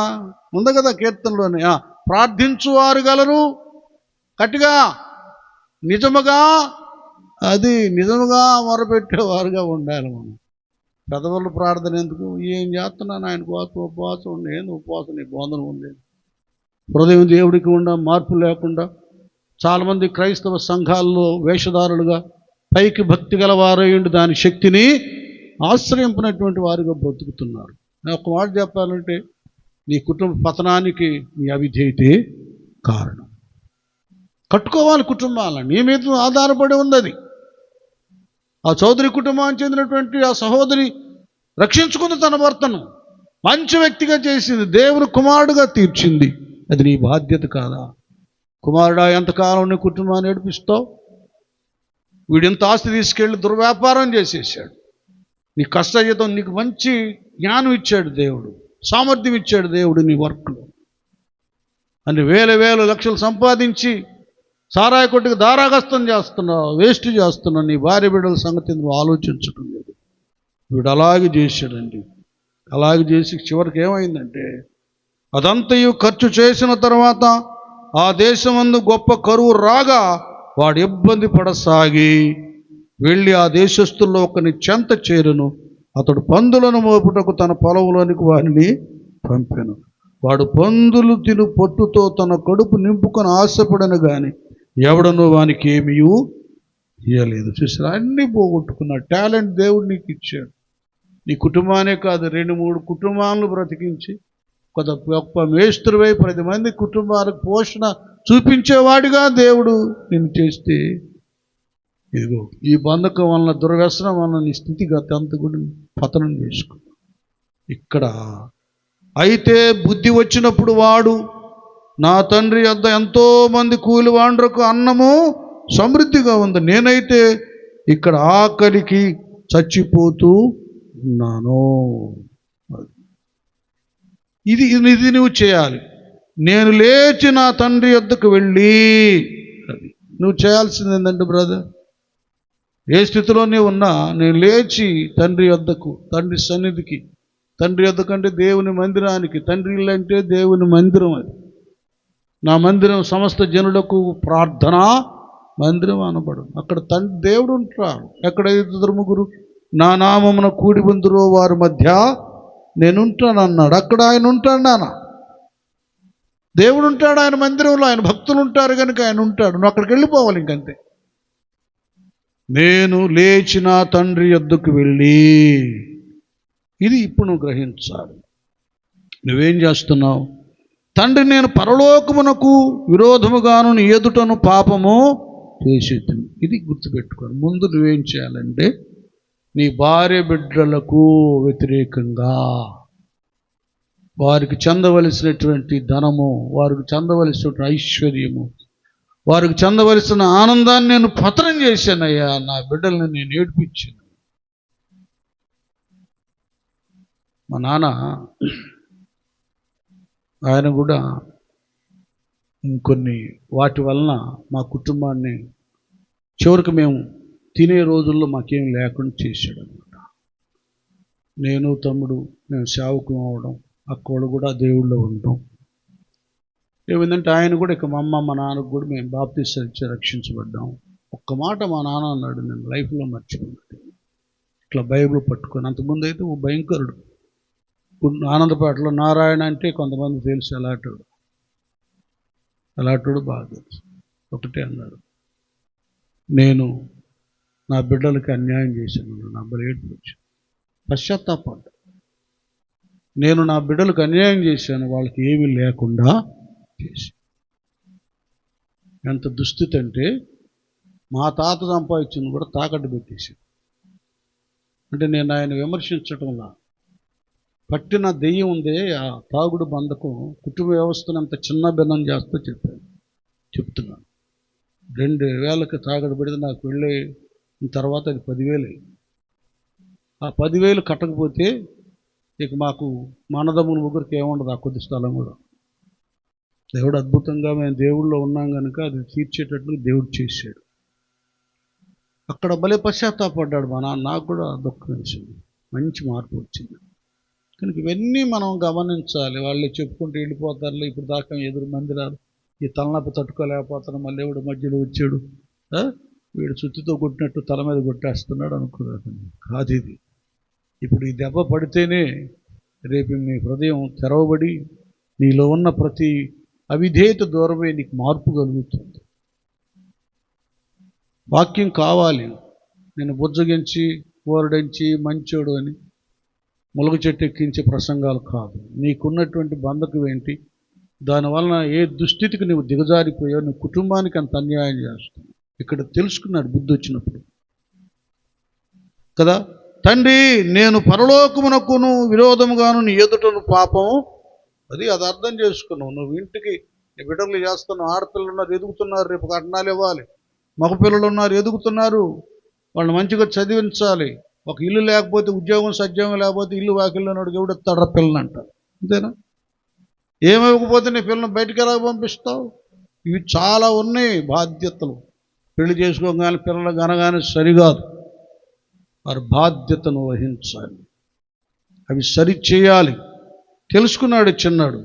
ఉంది కదా కీర్తనలోనే, ప్రార్థించువారు గలరు గట్టిగా నిజముగా మొరపెట్టేవారుగా ఉండాలి. మనం పెదవుల ప్రార్థన ఎందుకు? ఏం చేస్తున్నాను ఆయన కోసం ఉపవాసం ఉండి, ఏంది ఉపవాసం, నీ బోధన ఉంది. హృదయం దేవుడికి మార్పు లేకుండా చాలామంది క్రైస్తవ సంఘాల్లో వేషధారులుగా పైకి భక్తి గల వారయ్యుండి దాని శక్తిని ఆశ్రయింపినటువంటి వారుగా బ్రతుకుతున్నారు. నేను ఒక మాట చెప్పాలంటే, నీ కుటుంబ పతనానికి నీ అవిధేయతే కారణం. కట్టుకోవాలి కుటుంబాలను, నీ మీద ఆధారపడి ఉంది అది. ఆ చౌదరి కుటుంబానికి చెందినటువంటి ఆ సహోదరి రక్షించుకుంది తన భర్తను, మంచి వ్యక్తిగా చేసింది, దేవుని కుమారుడుగా తీర్చింది. అది నీ బాధ్యత కాదా? కుమారుడా, ఎంతకాలం నీ కుటుంబాన్ని ఏడిపిస్తావు? వీడింత ఆస్తి తీసుకెళ్ళి దుర్వ్యాపారం చేసేసాడు. నీ కష్టజీతం, నీకు మంచి జ్ఞానం ఇచ్చాడు దేవుడు, సామర్థ్యం ఇచ్చాడు దేవుడు నీ వర్క్లో. అని వేల లక్షలు సంపాదించి సారాయి కొట్టుకు దారాగస్తం చేస్తున్నావు, వేస్ట్ చేస్తున్నావు. నీ భార్య బిడ్డల సంగతి నువ్వు ఆలోచించడం లేదు. వీడు అలాగే చేశాడండి. అలాగే చేసి చివరికి ఏమైందంటే, అదంతయు ఖర్చు చేసిన తర్వాత ఆ దేశమందు గొప్ప కరువు రాగా వాడు ఇబ్బంది పడసాగి వెళ్ళి ఆ దేశస్తుల్లో ఒకని చెంత చేరును. అతడు పందులను మోపుటకు తన పొలంలోనికి వారిని పంపాను. వాడు పందులు తిను పొట్టుతో తన కడుపు నింపుకొని ఆశపడను గాని ఎవడనో వానికి ఏమీ ఇయ్యలేదు. చూసారా, అన్నీ పోగొట్టుకున్నాడు. టాలెంట్ దేవుడు నీకు ఇచ్చాడు. నీ కుటుంబానే కాదు, 2-3 కుటుంబాలను బ్రతికించి గొప్ప మేస్త్రివై 10 మంది కుటుంబాలకు పోషణ చూపించేవాడిగా దేవుడు నిన్ను చేస్తే, ఇదిగో ఈ బంధకం వలన, దుర్వ్యసనం వలన నీ స్థితిగతి అంతా కూడా పతనం చేసుకున్నావు. ఇక్కడ అయితే బుద్ధి వచ్చినప్పుడు వాడు, నా తండ్రి వద్ద ఎంతో మంది కూలివాండ్రకు అన్నము సమృద్ధిగా ఉంది, నేనైతే ఇక్కడ ఆకలికి చచ్చిపోతూ ఉన్నాను. ఇది నువ్వు చేయాలి. నేను లేచి నా తండ్రి వద్దకు వెళ్ళి, అది నువ్వు చేయాల్సింది ఏంటంటే బ్రదర్, ఏ స్థితిలోనే ఉన్నా నేను లేచి తండ్రి వద్దకు, తండ్రి సన్నిధికి, తండ్రి వద్దకు అంటే దేవుని మందిరానికి, తండ్రి ఇల్లు అంటే దేవుని మందిరం. అది నా మందిరం సమస్త జనులకు ప్రార్థన మందిరం అనబడు. అక్కడ తండ్రి దేవుడు ఉంటాడు. ఎక్కడైతే 2-3 నా నామమున కూడి బందురో వారి మధ్య నేనుంటానన్నాడు. అక్కడ ఆయన ఉంటాడు. నాన్న దేవుడు ఉంటాడు ఆయన మందిరంలో. ఆయన భక్తులు ఉంటారు కనుక ఆయన ఉంటాడు. నువ్వు అక్కడికి వెళ్ళిపోవాలి ఇంకంతే. నేను లేచి నా తండ్రి యొద్దకు వెళ్ళి, ఇది ఇప్పుడు నువ్వు గ్రహించాలి. నువ్వేం చేస్తున్నావు? తండ్రి, నేను పరలోకమునకు విరోధముగాను నీ ఎదుటను పాపము చేసేది. ఇది గుర్తుపెట్టుకోవాలి. ముందు నువ్వేం చేయాలంటే, నీ భార్య బిడ్డలకు వ్యతిరేకంగా వారికి చెందవలసినటువంటి ధనము, వారికి చెందవలసినటువంటి ఐశ్వర్యము, వారికి చెందవలసిన ఆనందాన్ని నేను పతనం చేశానయ్యా. నా బిడ్డల్ని నేను ఏడిపించాను. మా నాన్న ఆయన కూడా ఇంకొన్ని వాటి వలన మా కుటుంబాన్ని చివరికి మేము తినే రోజుల్లో మాకేం లేకుండా చేశాడు అనమాట. నేను తమ్ముడు మేము సేవకులు అవడం, అక్కడు కూడా దేవుళ్ళో ఉండడం ఏమైందంటే, ఆయన కూడా ఇక మా అమ్మ మా నాన్నకు కూడా మేము బాప్తిసం ఇచ్చి రక్షించబడ్డాం. ఒక్క మాట మా నాన్న అన్నాడు, నేను లైఫ్లో మర్చిపోయినట్టు. ఇట్లా బైబిల్ పట్టుకొని, అంతకుముందు అయితే ఓ భయంకరుడు. ఆనందపేటలో నారాయణ అంటే కొంతమంది తెలుసు, అలాంటి బాగా తెలుసు. ఒకటే అన్నాడు, నేను నా బిడ్డలకి అన్యాయం చేశాను. నా ఏడుపు వచ్చి పశ్చాత్తాపడ్డా. నేను నా బిడ్డలకు అన్యాయం చేశాను, వాళ్ళకి ఏమీ లేకుండా చేసి. ఎంత దుస్థితి అంటే, మా తాత సంపాదించింది కూడా తాకట్టు పెట్టేశాను. అంటే నేను ఆయన విమర్శించటంలా, పట్టిన దెయ్యం ఉందే ఆ తాగుడు బంధకం కుటుంబ వ్యవస్థను అంత చిన్న భిన్నం చేస్తూ చెప్తున్నాను. 2000కి తాగడు పెడితే నాకు వెళ్ళే తర్వాత అది 10,000. ఆ 10,000 కట్టకపోతే ఇక మాకు మానదమ్ముల ముగ్గురికి ఏముండదు, ఆ కొద్ది స్థలం కూడా. దేవుడు అద్భుతంగా మేము దేవుళ్ళో ఉన్నాం కనుక అది తీర్చేటట్లు దేవుడు చేశాడు. అక్కడ భలే పశ్చాత్తాపడ్డాడు మా నాన్న. నాకు కూడా దుఃఖం వేసింది, మంచి మార్పు వచ్చింది. కనుక ఇవన్నీ మనం గమనించాలి. వాళ్ళు చెప్పుకుంటూ వెళ్ళిపోతారు, ఇప్పుడు దాకా ఎదురు మందిరాలు, ఈ తలనొప్పి తట్టుకోలేకపోతాను, మళ్ళీ ఎవడు మధ్యలో వచ్చాడు, వీడు చుత్తితో కొట్టినట్టు తల మీద కొట్టేస్తున్నాడు అనుకున్నాడు. కాదు ఇది. ఇప్పుడు ఈ దెబ్బ పడితేనే రేపు నీ హృదయం తెరవబడి నీలో ఉన్న ప్రతి అవిధేయత దూరమే నీకు మార్పు కలుగుతుంది. వాక్యం కావాలి. నేను బుజ్జగించి ఓరడించి మంచోడు అని ములగ చెట్టు ఎక్కించే ప్రసంగాలు కాదు. నీకున్నటువంటి బంధకం ఏంటి, దానివలన ఏ దుస్థితికి నువ్వు దిగజారిపోయావు, నువ్వు కుటుంబానికి అంత అన్యాయం చేస్తావు. ఇక్కడ తెలుసుకున్నాడు బుద్ధి వచ్చినప్పుడు కదా. తండ్రి, నేను పరలోకమునకును విరోధముగాను నీ ఎదుటను పాపం, అది అర్థం చేసుకున్నావు. నువ్వు ఇంటికి నీ బిడ్డలు చేస్తున్నావు. ఆడపిల్లలు ఉన్నారు, ఎదుగుతున్నారు, రేపు కట్నాలు ఇవ్వాలి. మగపిల్లలు ఉన్నారు, ఎదుగుతున్నారు, వాళ్ళు మంచిగా చదివించాలి. ఒక ఇల్లు లేకపోతే, ఉద్యోగం సద్యోగం లేకపోతే ఇల్లు వాకిల్లో నడుగు ఎవడెత్తాడు పిల్లని అంటారు. అంతేనా? ఏమివ్వకపోతే నీ పిల్లల్ని బయటికి ఎలా పంపిస్తావు? ఇవి చాలా ఉన్నాయి బాధ్యతలు. పెళ్లి చేసుకోగానే పిల్లలు కనగానే సరికాదు, వారి బాధ్యతను వహించాలి, అవి సరి చేయాలి. తెలుసుకున్నాడు చిన్నాడు.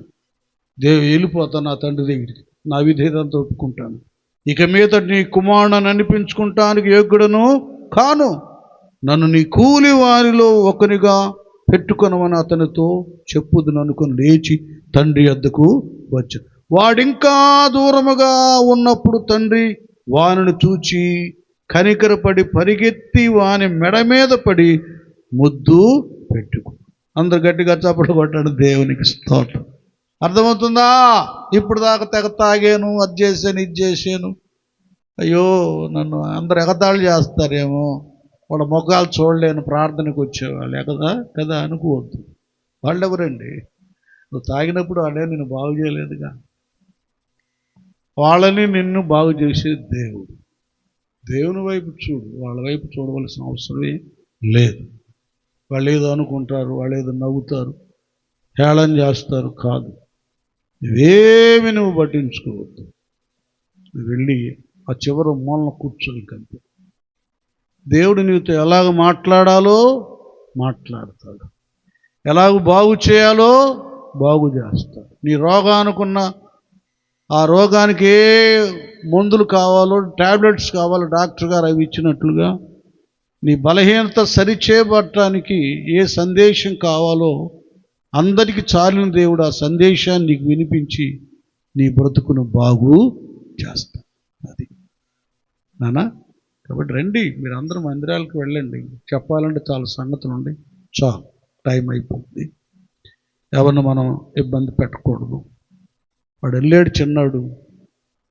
వెళ్ళిపోతాను నా తండ్రి దగ్గరికి, నా విధేయతతో ఒప్పుకుంటాను, ఇక మీద నీ కుమారుని అనిపించుకుంటానికి యోగ్యుడను కాను, నన్ను నీ కూలి వారిలో ఒకనిగా పెట్టుకొనమని అతనితో చెప్పుదును అనుకుని లేచి తండ్రి వద్దకు వచ్చాను. వాడింకా దూరముగా ఉన్నప్పుడు తండ్రి వానిని చూచి కనికరపడి పరిగెత్తి వాని మెడ మీద పడి ముద్దు పెట్టుకు. అందరు గట్టిగా చప్పట్లు కొట్టాడు. దేవునికి స్తోత్రం. అర్థమవుతుందా? ఇప్పుడు దాకా తెగ తాగాను, అది చేశాను, ఇది చేశాను, అయ్యో నన్ను అందరు ఎగతాళి చేస్తారేమో, వాళ్ళ ముఖాలు చూడలేను, ప్రార్థనకు వచ్చేవాళ్ళు కదా అనుకోవద్దు. వాళ్ళు ఎవరండి? నువ్వు తాగినప్పుడు వాళ్ళే నిన్ను బాగు చేయలేదుగా. వాళ్ళని నిన్ను బాగు చేసే దేవుడు. దేవుని వైపు చూడు, వాళ్ళ వైపు చూడవలసిన అవసరమే లేదు. వాళ్ళు ఏదో అనుకుంటారు, వాళ్ళు ఏదో నవ్వుతారు, హేళన చేస్తారు. కాదు, ఇవేమి నువ్వు పట్టించుకోవద్దు. వెళ్ళి ఆ చివరి మూలన కూర్చొని కంటే దేవుడు నీతో ఎలాగ మాట్లాడాలో మాట్లాడతాడు, ఎలాగ బాగు చేయాలో బాగు చేస్తాడు. నీ రోగానుకున్న ఆ రోగానికి ఏ మందులు కావాలో, టాబ్లెట్స్ కావాలో డాక్టర్ గారు అవి ఇచ్చినట్లుగా నీ బలహీనత సరిచేయబడటానికి ఏ సందేశం కావాలో అందరికీ చాలిన దేవుడు ఆ సందేశాన్ని నీకు వినిపించి నీ బ్రతుకును బాగు చేస్తాడు. అది నానా. కాబట్టి రండి, మీరు అందరూ మందిరాలకు వెళ్ళండి. చెప్పాలంటే చాలా సంగతులు ఉండి, చాలు, టైం అయిపోతుంది. ఎవరిని మనం ఇబ్బంది పెట్టకూడదు. వాడు వెళ్ళాడు చిన్నాడు,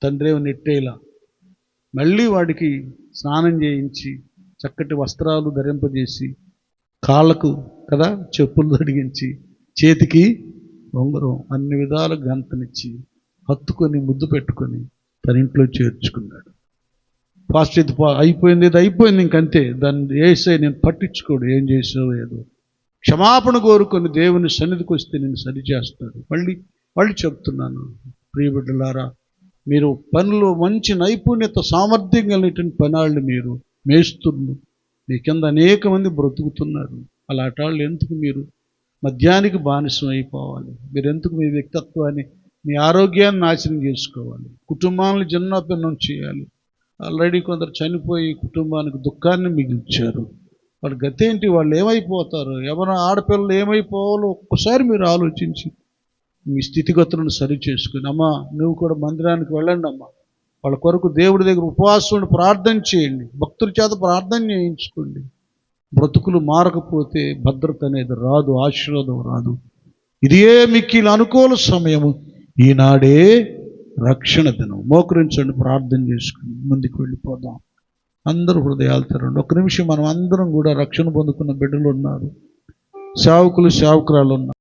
తండ్రి నెట్టేలా. మళ్ళీ వాడికి స్నానం చేయించి చక్కటి వస్త్రాలు ధరింపజేసి, కాళ్ళకు కదా చెప్పులు తొడిగించి, చేతికి ఉంగరం, అన్ని విధాలు గంతనిచ్చి హత్తుకొని ముద్దు పెట్టుకొని తన ఇంట్లో చేర్చుకున్నాడు. ఫాస్ట్ ఇది అయిపోయింది, ఇది అయిపోయింది, ఇంకంతే. దాన్ని వేసే నేను పట్టించుకోడు, ఏం చేసావు ఏదో. క్షమాపణ కోరుకొని దేవుని సన్నిధికి వస్తే నేను సరిచేస్తాడు. మళ్ళీ చెప్తున్నాను, ప్రియబిడ్డలారా, మీరు పనులు మంచి నైపుణ్యత సామర్థ్యం కలిగిన పనాళ్ళు, మీరు మేస్తున్నారు, మీ కింద అనేక మంది బ్రతుకుతున్నారు. అలాంటి వాళ్ళు ఎందుకు మీరు మద్యానికి బానిసం అయిపోవాలి? మీరు ఎందుకు మీ వ్యక్తిత్వాన్ని, మీ ఆరోగ్యాన్ని నాశనం చేసుకోవాలి? కుటుంబాలను చిన్నపిన్నం చేయాలి. ఆల్రెడీ కొందరు చనిపోయి కుటుంబానికి దుఃఖాన్ని మిగిల్చారు. వాళ్ళ గతేంటి? వాళ్ళు ఏమైపోతారు? ఎవరైనా ఆడపిల్లలు ఏమైపోవాలో ఒక్కసారి మీరు ఆలోచించి మీ స్థితిగతులను సరి చేసుకుని, అమ్మా నువ్వు కూడా మందిరానికి వెళ్ళండి అమ్మా, వాళ్ళ కొరకు దేవుడి దగ్గర ఉపవాసం ప్రార్థన చేయండి, భక్తుల చేత ప్రార్థన చేయించుకోండి. బ్రతుకులు మారకపోతే భద్రత అనేది రాదు, ఆశీర్వాదం రాదు. ఇదే మిక్కిలి అనుకూల సమయము, ఈనాడే రక్షణ దినం. మోకరించండి, ప్రార్థన చేసుకుని ముందుకు వెళ్ళిపోదాం. అందరూ హృదయాలు తెరండి. ఒక్క నిమిషం. మనం అందరం కూడా రక్షణ పొందుకున్న బిడ్డలు ఉన్నారు, సేవకులు సేవకురాలు ఉన్నారు.